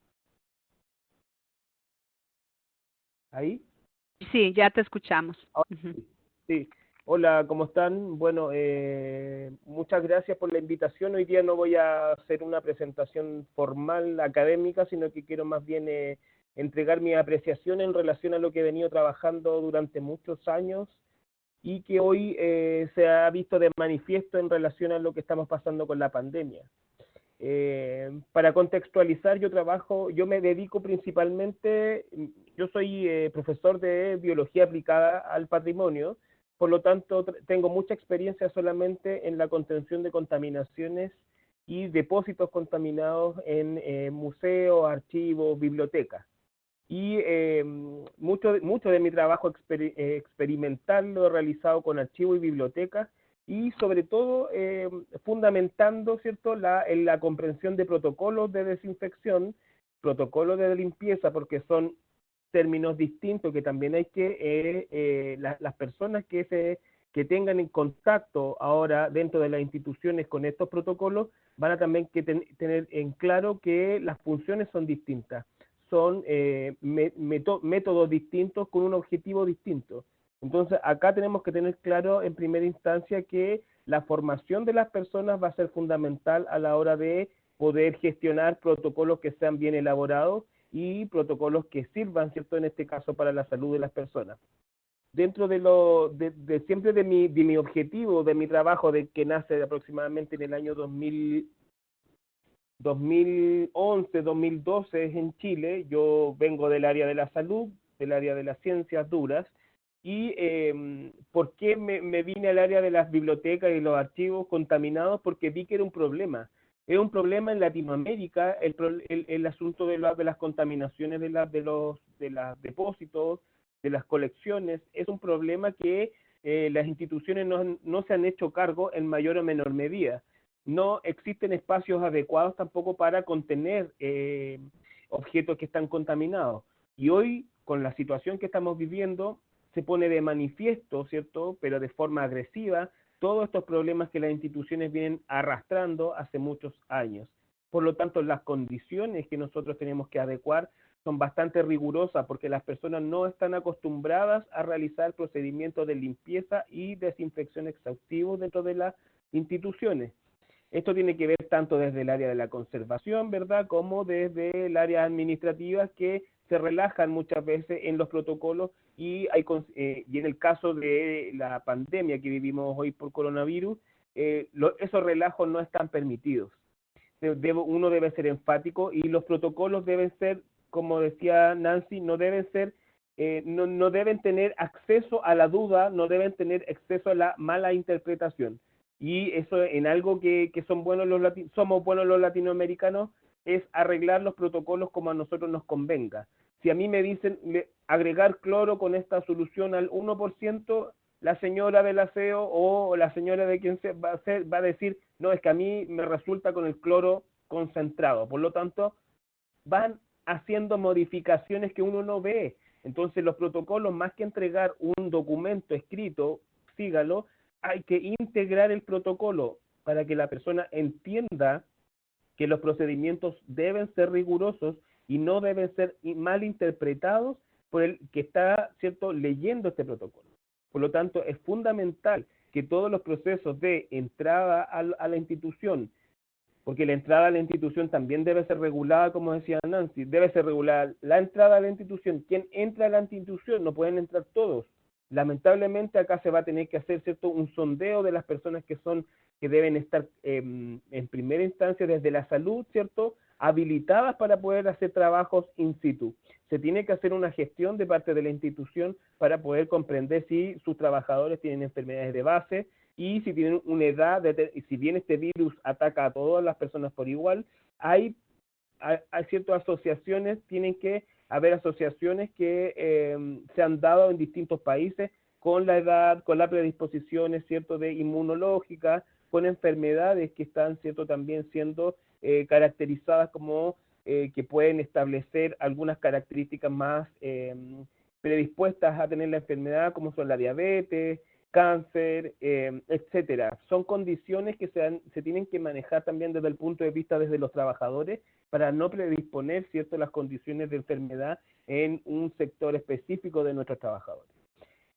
¿Ahí? Sí, ya te escuchamos. Sí. Hola, ¿cómo están? Bueno, muchas gracias por la invitación. Hoy día no voy a hacer una presentación formal académica, sino que quiero más bien entregar mi apreciación en relación a lo que he venido trabajando durante muchos años y que hoy se ha visto de manifiesto en relación a lo que estamos pasando con la pandemia. Para contextualizar, yo me dedico principalmente, yo soy profesor de biología aplicada al patrimonio, por lo tanto tengo mucha experiencia solamente en la contención de contaminaciones y depósitos contaminados en museos, archivos, bibliotecas. Y mucho de mi trabajo experimental lo he realizado con archivos y bibliotecas, y sobre todo fundamentando, ¿cierto?, en la comprensión de protocolos de desinfección, protocolos de limpieza, porque son términos distintos que también hay que, las personas que tengan en contacto ahora dentro de las instituciones con estos protocolos van a también tener en claro que las funciones son distintas, son métodos distintos con un objetivo distinto. Entonces, acá tenemos que tener claro en primera instancia que la formación de las personas va a ser fundamental a la hora de poder gestionar protocolos que sean bien elaborados y protocolos que sirvan, ¿cierto?, en este caso para la salud de las personas. Dentro de siempre de mi objetivo, de mi trabajo, de que nace aproximadamente en el año 2011, 2012 en Chile, yo vengo del área de la salud, del área de las ciencias duras, y ¿por qué me vine al área de las bibliotecas y los archivos contaminados? Porque vi que era un problema. Es un problema en Latinoamérica el asunto de las contaminaciones de los depósitos, de las colecciones. Es un problema que las instituciones no se han hecho cargo en mayor o menor medida. No existen espacios adecuados tampoco para contener objetos que están contaminados. Y hoy, con la situación que estamos viviendo, se pone de manifiesto, ¿cierto?, pero de forma agresiva, todos estos problemas que las instituciones vienen arrastrando hace muchos años. Por lo tanto, las condiciones que nosotros tenemos que adecuar son bastante rigurosas porque las personas no están acostumbradas a realizar procedimientos de limpieza y desinfección exhaustivos dentro de las instituciones. Esto tiene que ver tanto desde el área de la conservación, ¿verdad?, como desde el área administrativa que se relajan muchas veces en los protocolos y en el caso de la pandemia que vivimos hoy por coronavirus, esos relajos no están permitidos. Uno debe ser enfático y los protocolos deben ser, como decía Nancy, no deben ser, no deben tener acceso a la duda, no deben tener acceso a la mala interpretación. Y eso en algo que somos buenos los latinoamericanos es arreglar los protocolos como a nosotros nos convenga. Si a mí me dicen agregar cloro con esta solución al 1%, la señora del aseo o la señora de quien va a decir, no, es que a mí me resulta con el cloro concentrado. Por lo tanto, van haciendo modificaciones que uno no ve. Entonces, los protocolos, más que entregar un documento escrito, sígalo, hay que integrar el protocolo para que la persona entienda que los procedimientos deben ser rigurosos y no deben ser mal interpretados por el que está, ¿cierto?, leyendo este protocolo. Por lo tanto, es fundamental que todos los procesos de entrada a la institución, porque la entrada a la institución también debe ser regulada, como decía Nancy, debe ser regulada la entrada a la institución. ¿Quién entra a la institución? No pueden entrar todos. Lamentablemente acá se va a tener que hacer, ¿cierto?, un sondeo de las personas que deben estar en primera instancia desde la salud, ¿cierto?, habilitadas para poder hacer trabajos in situ. Se tiene que hacer una gestión de parte de la institución para poder comprender si sus trabajadores tienen enfermedades de base y si tienen una edad, si bien este virus ataca a todas las personas por igual, hay ciertas asociaciones, tienen que haber asociaciones que se han dado en distintos países con la edad, con las predisposiciones, ¿cierto?, de inmunológicas, con enfermedades que están, ¿cierto?, también siendo caracterizadas como que pueden establecer algunas características más predispuestas a tener la enfermedad, como son la diabetes, cáncer, etcétera. Son condiciones que se tienen que manejar también desde el punto de vista desde los trabajadores para no predisponer, ¿cierto?, las condiciones de enfermedad en un sector específico de nuestros trabajadores.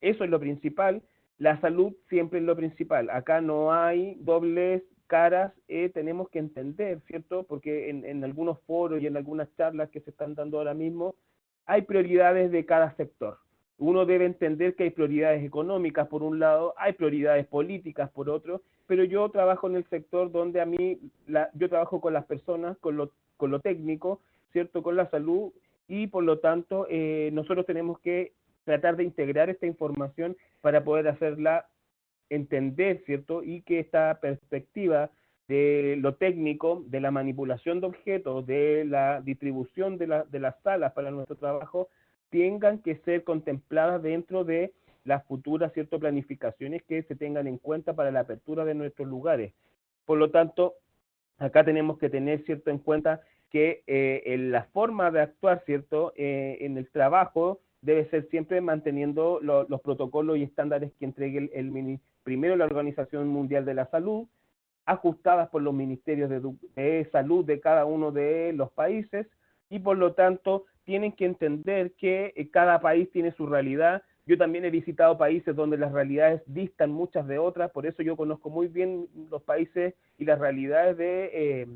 Eso es lo principal. La salud siempre es lo principal. Acá no hay dobles caras, tenemos que entender, ¿cierto?, porque en algunos foros y en algunas charlas que se están dando ahora mismo, hay prioridades de cada sector. Uno debe entender que hay prioridades económicas por un lado, hay prioridades políticas por otro, pero yo trabajo en el sector donde yo trabajo con las personas, con lo técnico, ¿cierto?, con la salud, y por lo tanto nosotros tenemos que tratar de integrar esta información para poder hacerla entender, ¿cierto?, y que esta perspectiva de lo técnico, de la manipulación de objetos, de la distribución de las salas para nuestro trabajo, tengan que ser contempladas dentro de las futuras, ¿cierto?, planificaciones que se tengan en cuenta para la apertura de nuestros lugares. Por lo tanto, acá tenemos que tener, ¿cierto?, en cuenta que en la forma de actuar, ¿cierto?, en el trabajo debe ser siempre manteniendo los protocolos y estándares que entregue primero la Organización Mundial de la Salud, ajustadas por los ministerios de salud de cada uno de los países, y por lo tanto tienen que entender que cada país tiene su realidad. Yo también he visitado países donde las realidades distan muchas de otras, por eso yo conozco muy bien los países y las realidades de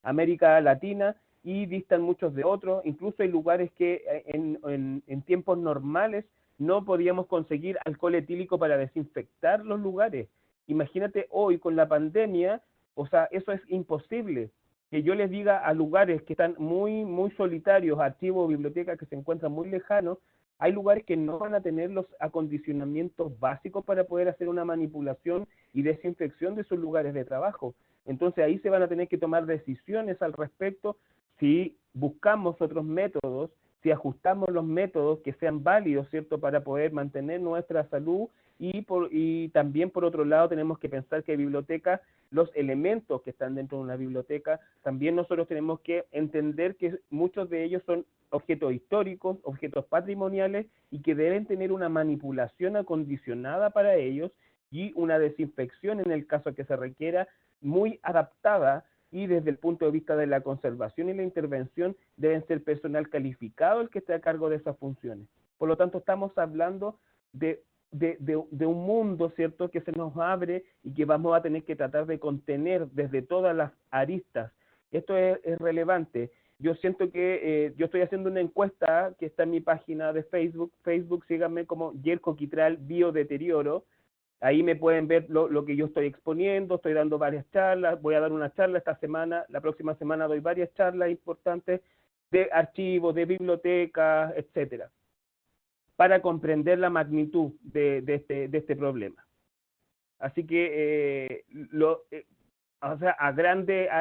América Latina, y distan muchos de otros. Incluso hay lugares que en tiempos normales no podíamos conseguir alcohol etílico para desinfectar los lugares. Imagínate hoy con la pandemia, o sea, eso es imposible. Que yo les diga a lugares que están muy, muy solitarios, archivos, bibliotecas que se encuentran muy lejanos, hay lugares que no van a tener los acondicionamientos básicos para poder hacer una manipulación y desinfección de sus lugares de trabajo. Entonces ahí se van a tener que tomar decisiones al respecto si buscamos otros métodos, si ajustamos los métodos que sean válidos, ¿cierto?, para poder mantener nuestra salud. Y también, por otro lado, tenemos que pensar que biblioteca, los elementos que están dentro de una biblioteca, también nosotros tenemos que entender que muchos de ellos son objetos históricos, objetos patrimoniales, y que deben tener una manipulación acondicionada para ellos y una desinfección en el caso que se requiera, muy adaptada, y desde el punto de vista de la conservación y la intervención deben ser personal calificado el que esté a cargo de esas funciones. Por lo tanto, estamos hablando de un mundo, ¿cierto?, que se nos abre y que vamos a tener que tratar de contener desde todas las aristas. Esto es relevante. Yo siento que yo estoy haciendo una encuesta que está en mi página de Facebook, síganme como Yerko Quitral Biodeterioro. Ahí me pueden ver lo que yo estoy exponiendo, estoy dando varias charlas, voy a dar una charla esta semana, la próxima semana doy varias charlas importantes de archivos, de bibliotecas, etcétera, para comprender la magnitud de este problema. Así que, o sea,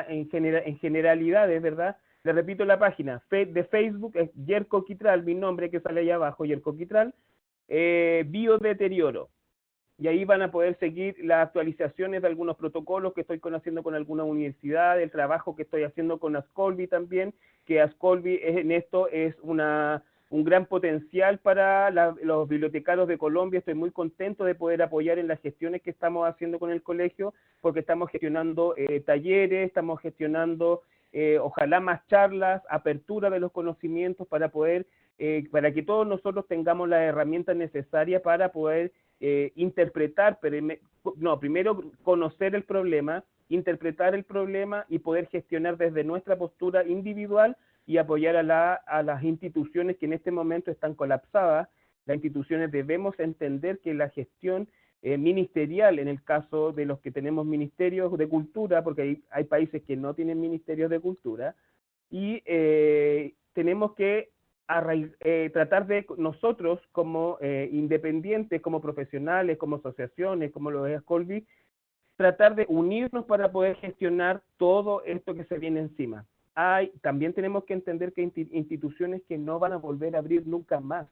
en generalidades, ¿verdad? Le repito la página de Facebook, es Yerko Quitral, mi nombre que sale ahí abajo, Yerko Quitral, Biodeterioro. Y ahí van a poder seguir las actualizaciones de algunos protocolos que estoy haciendo con alguna universidad, el trabajo que estoy haciendo con Ascolvi también, que Ascolvi en esto es un gran potencial para los bibliotecarios de Colombia. Estoy muy contento de poder apoyar en las gestiones que estamos haciendo con el colegio, porque estamos gestionando talleres, estamos gestionando ojalá más charlas, apertura de los conocimientos para poder, para que todos nosotros tengamos las herramientas necesarias para poder interpretar, primero conocer el problema, interpretar el problema y poder gestionar desde nuestra postura individual y apoyar a las instituciones que en este momento están colapsadas. Las instituciones debemos entender que la gestión ministerial, en el caso de los que tenemos ministerios de cultura, porque hay países que no tienen ministerios de cultura, y tenemos que tratar de nosotros como independientes, como profesionales, como asociaciones, como lo es Ascolvi, tratar de unirnos para poder gestionar todo esto que se viene encima. También tenemos que entender que hay instituciones que no van a volver a abrir nunca más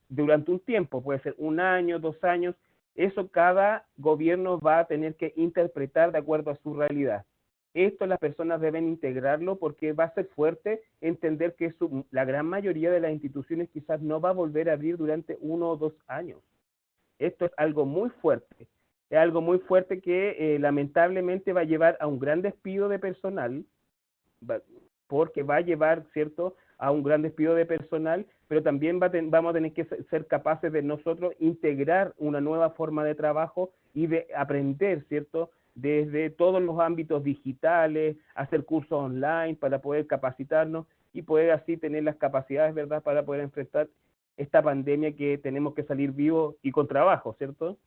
durante un tiempo, puede ser 1 año, 2 años, eso cada gobierno va a tener que interpretar de acuerdo a su realidad. Esto las personas deben integrarlo porque va a ser fuerte entender que la gran mayoría de las instituciones quizás no va a volver a abrir durante 1 o 2 años. Esto es algo muy fuerte. Es algo muy fuerte que lamentablemente va a llevar a un gran despido de personal, porque va a llevar, ¿cierto?, a un gran despido de personal, pero también vamos a tener que ser capaces de nosotros integrar una nueva forma de trabajo y de aprender, ¿cierto?, desde todos los ámbitos digitales, hacer cursos online para poder capacitarnos y poder así tener las capacidades, ¿verdad?, para poder enfrentar esta pandemia que tenemos que salir vivos y con trabajo, ¿cierto?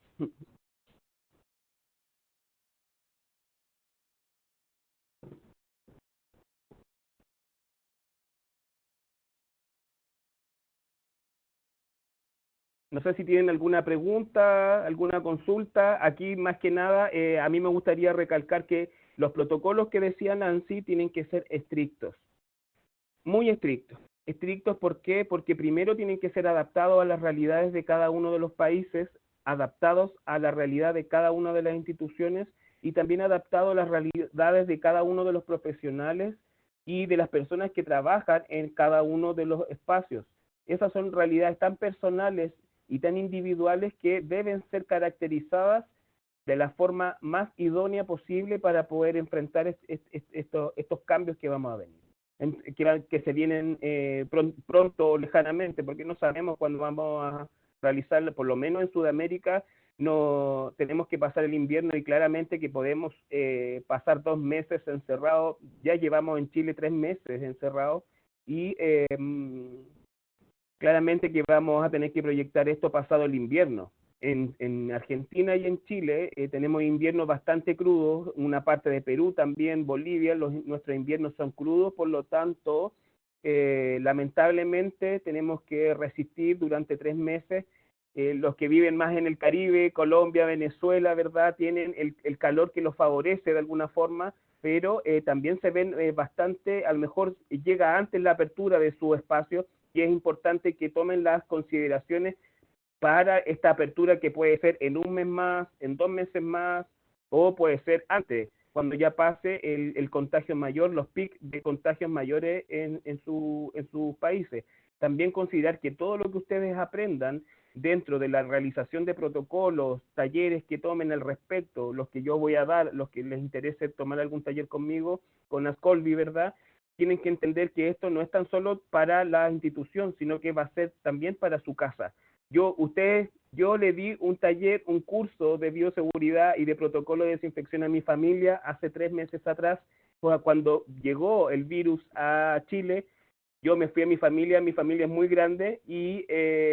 No sé si tienen alguna pregunta, alguna consulta. Aquí, más que nada, a mí me gustaría recalcar que los protocolos que decía Nancy tienen que ser estrictos, muy estrictos. Estrictos, ¿por qué? Porque primero tienen que ser adaptados a las realidades de cada uno de los países, adaptados a la realidad de cada una de las instituciones y también adaptados a las realidades de cada uno de los profesionales y de las personas que trabajan en cada uno de los espacios. Esas son realidades tan personales y tan individuales que deben ser caracterizadas de la forma más idónea posible para poder enfrentar estos cambios que vamos a venir, que se vienen pronto o lejanamente, porque no sabemos cuándo vamos a realizarlo. Por lo menos en Sudamérica no tenemos que pasar el invierno, y claramente que podemos pasar 2 meses encerrados. Ya llevamos en Chile 3 meses encerrados, y claramente que vamos a tener que proyectar esto pasado el invierno. En Argentina y en Chile tenemos inviernos bastante crudos, una parte de Perú también, Bolivia, nuestros inviernos son crudos, por lo tanto, lamentablemente tenemos que resistir durante 3 meses. Los que viven más en el Caribe, Colombia, Venezuela, ¿verdad?, tienen el calor que los favorece de alguna forma, pero también se ven bastante, a lo mejor llega antes la apertura de su espacio, y es importante que tomen las consideraciones para esta apertura, que puede ser en 1 mes más, en 2 meses más, o puede ser antes, cuando ya pase el contagio mayor, los picos de contagios mayores en sus países. También considerar que todo lo que ustedes aprendan dentro de la realización de protocolos, talleres que tomen al respecto, los que yo voy a dar, los que les interese tomar algún taller conmigo, con Ascolvi, ¿verdad?, tienen que entender que esto no es tan solo para la institución, sino que va a ser también para su casa. Yo le di un taller, un curso de bioseguridad y de protocolo de desinfección a mi familia hace 3 meses atrás, cuando llegó el virus a Chile. Yo me fui a mi familia es muy grande, y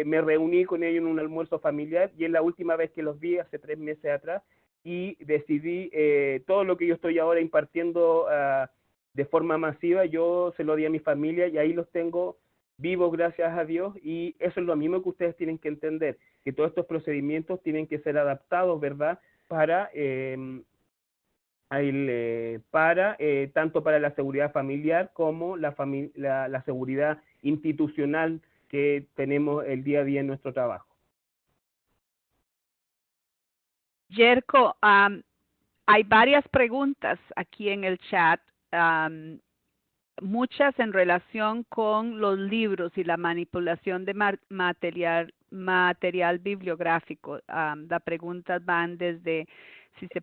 me reuní con ellos en un almuerzo familiar, y es la última vez que los vi, hace 3 meses atrás, y decidí todo lo que yo estoy ahora impartiendo de forma masiva, yo se lo di a mi familia, y ahí los tengo vivos, gracias a Dios. Y eso es lo mismo que ustedes tienen que entender, que todos estos procedimientos tienen que ser adaptados, ¿verdad?, para tanto para la seguridad familiar como la seguridad institucional que tenemos el día a día en nuestro trabajo. Yerko, hay varias preguntas aquí en el chat, muchas en relación con los libros y la manipulación de material bibliográfico. Las preguntas van desde si se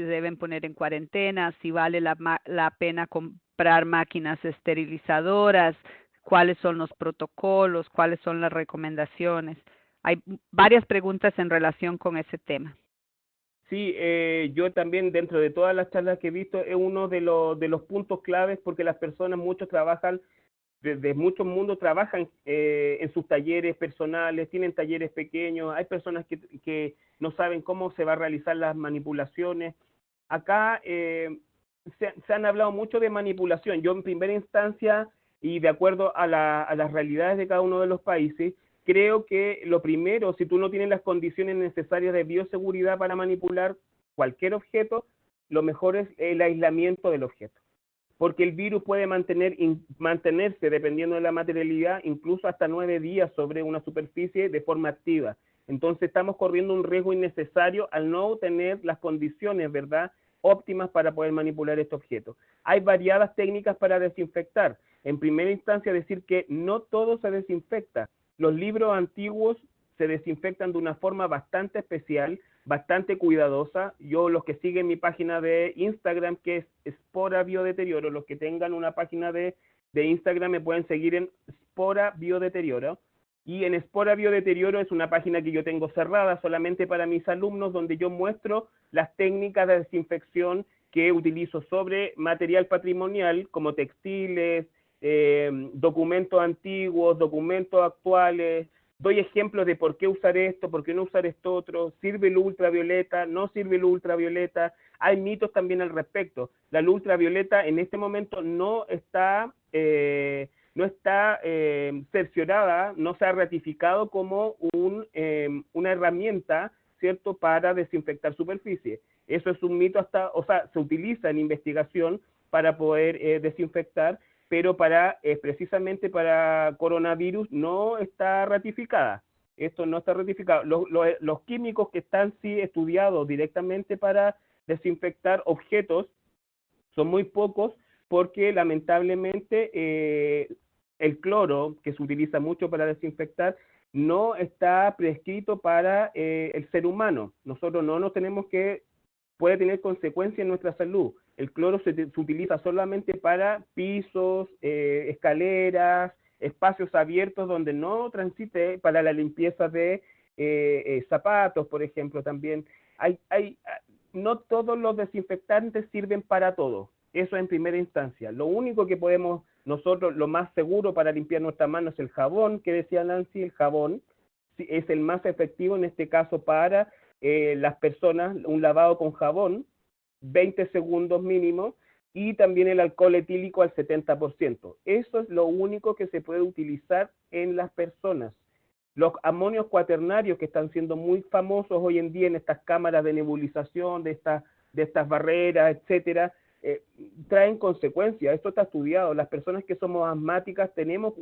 deben poner en cuarentena, si vale la pena comprar máquinas esterilizadoras, cuáles son los protocolos, cuáles son las recomendaciones. Hay varias preguntas en relación con ese tema. Sí, yo también, dentro de todas las charlas que he visto, es uno de los puntos claves, porque las personas, muchos trabajan, desde muchos mundos trabajan en sus talleres personales, tienen talleres pequeños, hay personas que no saben cómo se va a realizar las manipulaciones. Acá se han hablado mucho de manipulación. Yo, en primera instancia, y de acuerdo a las realidades de cada uno de los países, creo que lo primero, si tú no tienes las condiciones necesarias de bioseguridad para manipular cualquier objeto, lo mejor es el aislamiento del objeto, porque el virus puede mantenerse, dependiendo de la materialidad, incluso hasta 9 días sobre una superficie de forma activa. Entonces estamos corriendo un riesgo innecesario al no tener las condiciones, ¿verdad?, óptimas para poder manipular este objeto. Hay variadas técnicas para desinfectar. En primera instancia, decir que no todo se desinfecta. Los libros antiguos se desinfectan de una forma bastante especial, bastante cuidadosa. Yo, los que siguen mi página de Instagram, que es Spora Biodeterioro, los que tengan una página de Instagram me pueden seguir en Spora Biodeterioro. Y en Spora Biodeterioro es una página que yo tengo cerrada solamente para mis alumnos, donde yo muestro las técnicas de desinfección que utilizo sobre material patrimonial, como textiles, documentos antiguos, documentos actuales. Doy ejemplos de por qué usar esto, por qué no usar esto otro, sirve luz ultravioleta, no sirve luz ultravioleta. Hay mitos también al respecto. La luz ultravioleta en este momento no está cerciorada, no se ha ratificado como una herramienta, ¿cierto?, para desinfectar superficie. Eso es un mito se utiliza en investigación para poder desinfectar, pero precisamente para coronavirus no está ratificada. Esto no está ratificado. Los químicos que están sí estudiados directamente para desinfectar objetos son muy pocos, porque lamentablemente el cloro, que se utiliza mucho para desinfectar, no está prescrito para el ser humano. Nosotros no nos tenemos que, puede tener consecuencias en nuestra salud. El cloro se utiliza solamente para pisos, escaleras, espacios abiertos donde no transite, para la limpieza de zapatos, por ejemplo, también. No todos los desinfectantes sirven para todo. Eso en primera instancia. Lo único que podemos nosotros, lo más seguro para limpiar nuestras manos es el jabón, que decía Nancy, el jabón es el más efectivo en este caso para las personas, un lavado con jabón, 20 segundos mínimo, y también el alcohol etílico al 70%. Eso es lo único que se puede utilizar en las personas. Los amonios cuaternarios, que están siendo muy famosos hoy en día en estas cámaras de nebulización, de estas barreras, etcétera, traen consecuencias. Esto está estudiado. Las personas que somos asmáticas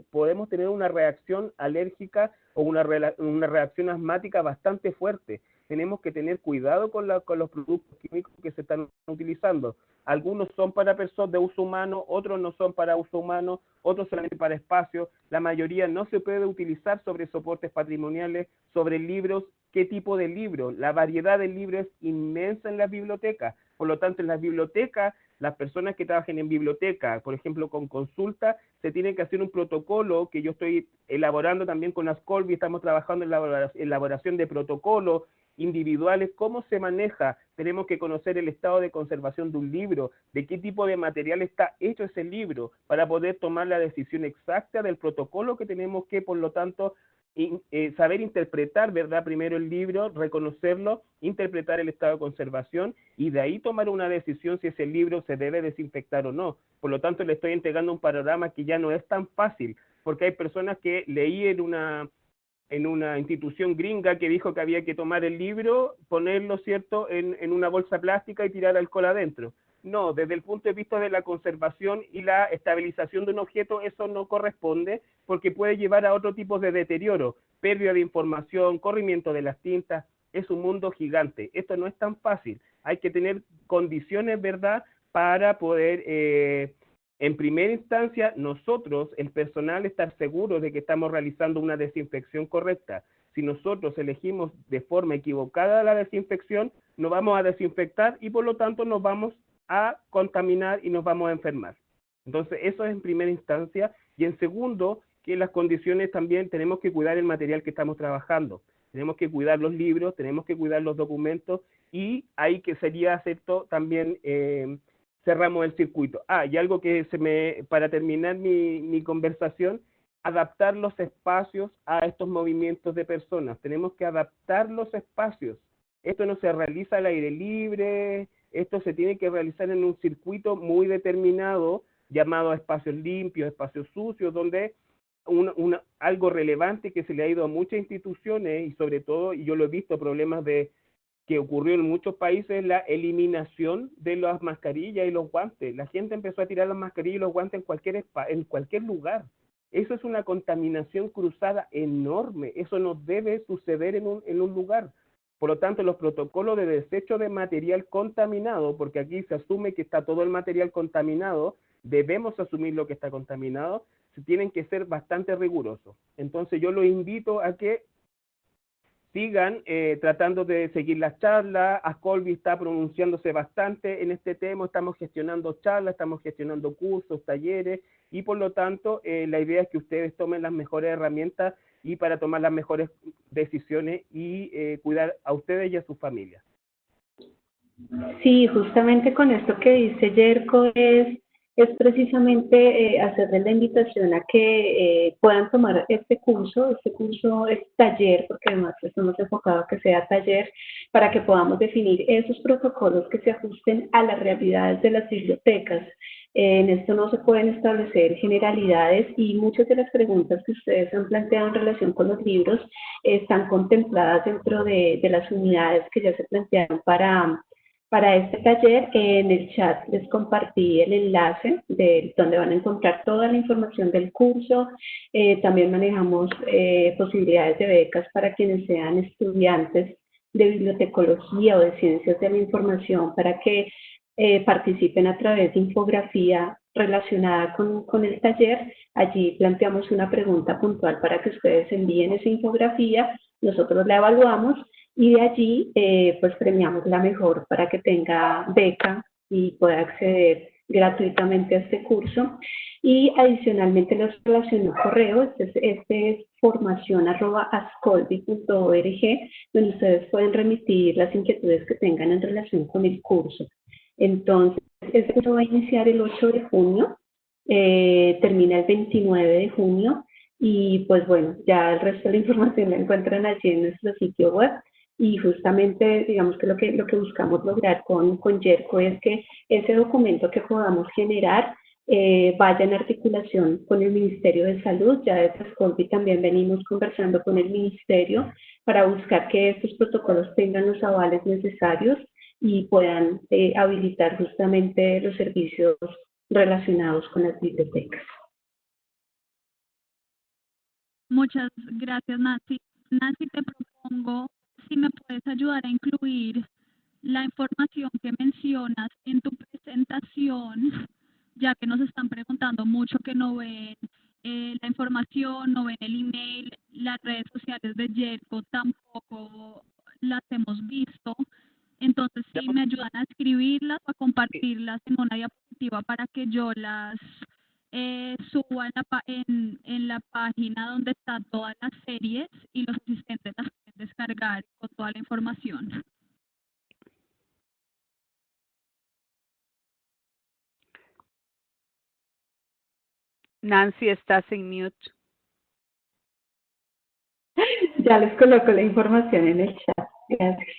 podemos tener una reacción alérgica o una reacción asmática bastante fuerte. Tenemos que tener cuidado con los productos químicos que se están utilizando. Algunos son para personas de uso humano, otros no son para uso humano, otros solamente para espacio. La mayoría no se puede utilizar sobre soportes patrimoniales, sobre libros. ¿Qué tipo de libros? La variedad de libros es inmensa en las bibliotecas. Por lo tanto, en las bibliotecas, las personas que trabajen en biblioteca, por ejemplo, con consulta, se tiene que hacer un protocolo que yo estoy elaborando también con Ascolvi. Estamos trabajando en la elaboración de protocolos individuales, cómo se maneja. Tenemos que conocer el estado de conservación de un libro, de qué tipo de material está hecho ese libro, para poder tomar la decisión exacta del protocolo que tenemos que, por lo tanto, saber interpretar, ¿verdad? Primero el libro, reconocerlo, interpretar el estado de conservación y de ahí tomar una decisión si ese libro se debe desinfectar o no. Por lo tanto, le estoy entregando un panorama que ya no es tan fácil, porque hay personas que leí en una institución gringa que dijo que había que tomar el libro, ponerlo, ¿cierto?, en una bolsa plástica y tirar alcohol adentro. No, desde el punto de vista de la conservación y la estabilización de un objeto, eso no corresponde, porque puede llevar a otro tipo de deterioro, pérdida de información, corrimiento de las tintas. Es un mundo gigante. Esto no es tan fácil. Hay que tener condiciones, ¿verdad?, para poder, en primera instancia, nosotros, el personal, estar seguros de que estamos realizando una desinfección correcta. Si nosotros elegimos de forma equivocada la desinfección, nos vamos a desinfectar y por lo tanto nos vamos a contaminar y nos vamos a enfermar. Entonces, eso es en primera instancia. Y en segundo, que las condiciones también tenemos que cuidar el material que estamos trabajando. Tenemos que cuidar los libros, tenemos que cuidar los documentos y ahí que sería acepto también cerramos el circuito. Y algo que para terminar mi conversación, adaptar los espacios a estos movimientos de personas. Tenemos que adaptar los espacios. Esto no se realiza al aire libre, esto se tiene que realizar en un circuito muy determinado, llamado espacios limpios, espacios sucios, donde algo relevante que se le ha ido a muchas instituciones y sobre todo, y yo lo he visto, problemas que ocurrió en muchos países, la eliminación de las mascarillas y los guantes. La gente empezó a tirar las mascarillas y los guantes en cualquier lugar. Eso es una contaminación cruzada enorme. Eso no debe suceder en un lugar. Por lo tanto, los protocolos de desecho de material contaminado, porque aquí se asume que está todo el material contaminado, debemos asumir lo que está contaminado, tienen que ser bastante rigurosos. Entonces yo los invito a que sigan tratando de seguir las charlas. Ascolvi está pronunciándose bastante en este tema, estamos gestionando charlas, estamos gestionando cursos, talleres, y por lo tanto la idea es que ustedes tomen las mejores herramientas y para tomar las mejores decisiones y cuidar a ustedes y a sus familias. Sí, justamente con esto que dice Yerko es precisamente hacerles la invitación a que puedan tomar este curso es taller, porque además estamos enfocados a que sea taller, para que podamos definir esos protocolos que se ajusten a las realidades de las bibliotecas. En esto no se pueden establecer generalidades y muchas de las preguntas que ustedes han planteado en relación con los libros están contempladas dentro de las unidades que ya se plantearon para este taller. En el chat les compartí el enlace donde van a encontrar toda la información del curso. También manejamos posibilidades de becas para quienes sean estudiantes de bibliotecología o de ciencias de la información, para que participen a través de infografía relacionada con el taller. Allí planteamos una pregunta puntual para que ustedes envíen esa infografía, nosotros la evaluamos y de allí pues premiamos la mejor para que tenga beca y pueda acceder gratuitamente a este curso. Y adicionalmente los relaciono correo, este es formación@ascoldi.org, donde ustedes pueden remitir las inquietudes que tengan en relación con el curso. Entonces, este curso va a iniciar el 8 de junio, termina el 29 de junio, y pues bueno, ya el resto de la información la encuentran allí en nuestro sitio web. Y justamente, digamos que lo que buscamos lograr con Yerko es que ese documento que podamos generar vaya en articulación con el Ministerio de Salud. Ya desde Ascoldi también venimos conversando con el Ministerio para buscar que estos protocolos tengan los avales necesarios y puedan habilitar justamente los servicios relacionados con las bibliotecas. Muchas gracias, Nancy. Nancy, te propongo si me puedes ayudar a incluir la información que mencionas en tu presentación, ya que nos están preguntando mucho que no ven la información, no ven el email, las redes sociales de Yerko tampoco las hemos visto. Entonces, si me ayudan a escribirlas o a compartirlas en una diapositiva para que yo las suba en la página donde están todas las series y los asistentes las pueden descargar con toda la información. Nancy, estás en mute. Ya les coloco la información en el chat. Gracias.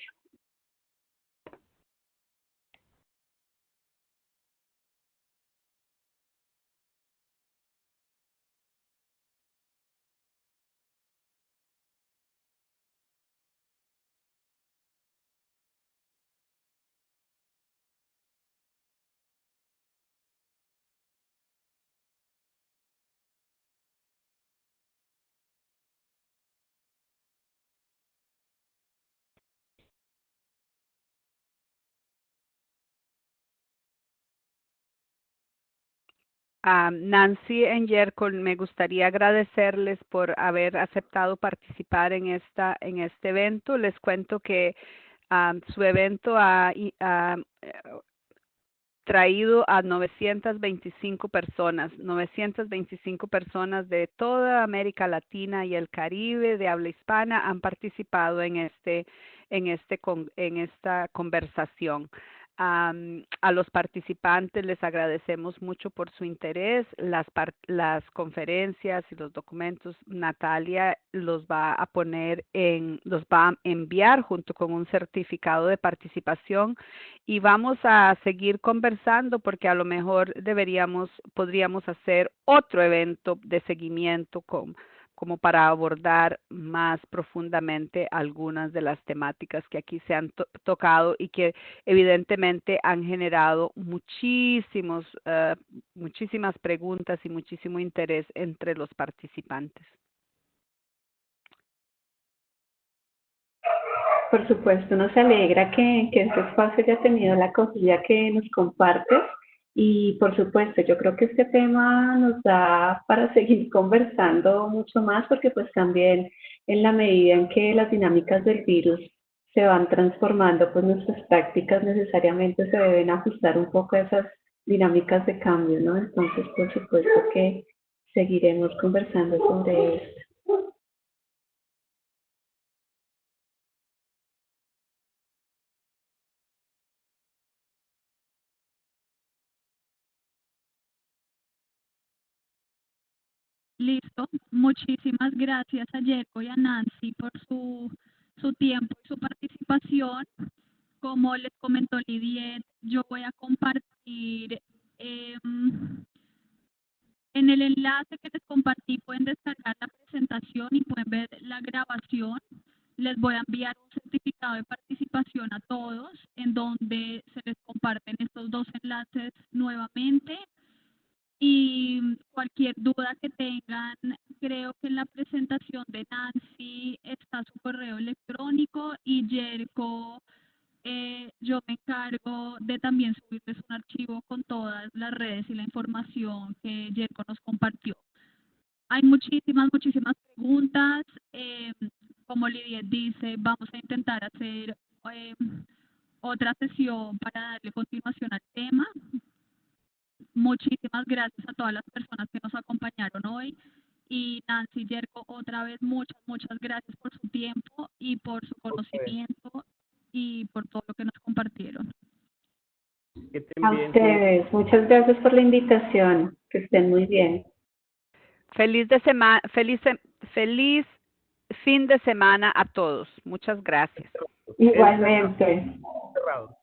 Nancy en Yerko, me gustaría agradecerles por haber aceptado participar en este evento. Les cuento que su evento ha traído a 925 personas de toda América Latina y el Caribe de habla hispana han participado en esta conversación. A los participantes les agradecemos mucho por su interés. Las conferencias y los documentos, Natalia los va a enviar junto con un certificado de participación, y vamos a seguir conversando porque a lo mejor podríamos hacer otro evento de seguimiento como para abordar más profundamente algunas de las temáticas que aquí se han tocado y que evidentemente han generado muchísimas preguntas y muchísimo interés entre los participantes. Por supuesto, nos alegra que este espacio haya tenido la acogida que nos compartes. Y por supuesto, yo creo que este tema nos da para seguir conversando mucho más, porque pues también en la medida en que las dinámicas del virus se van transformando, pues nuestras prácticas necesariamente se deben ajustar un poco a esas dinámicas de cambio, ¿no? Entonces, por supuesto que seguiremos conversando sobre esto. Listo. Muchísimas gracias a Yerko y a Nancy por su tiempo y su participación. Como les comentó Lidiet, yo voy a compartir en el enlace que les compartí, pueden descargar la presentación y pueden ver la grabación. Les voy a enviar un certificado de participación a todos, en donde se les comparten estos dos enlaces nuevamente. Y cualquier duda que tengan, creo que en la presentación de Nancy está su correo electrónico, y Yerko yo me encargo de también subirles un archivo con todas las redes y la información que Yerko nos compartió. Hay muchísimas preguntas. Como Lidia dice, vamos a intentar hacer otra sesión para darle continuación al tema. Muchísimas gracias a todas las personas que nos acompañaron hoy. Y Nancy, Yerko, otra vez muchas gracias por su tiempo y por su conocimiento y por todo lo que nos compartieron. Que estén A bien. ustedes, muchas gracias por la invitación, que estén muy bien. Feliz fin de semana a todos. Muchas gracias. Igualmente. Cerrado.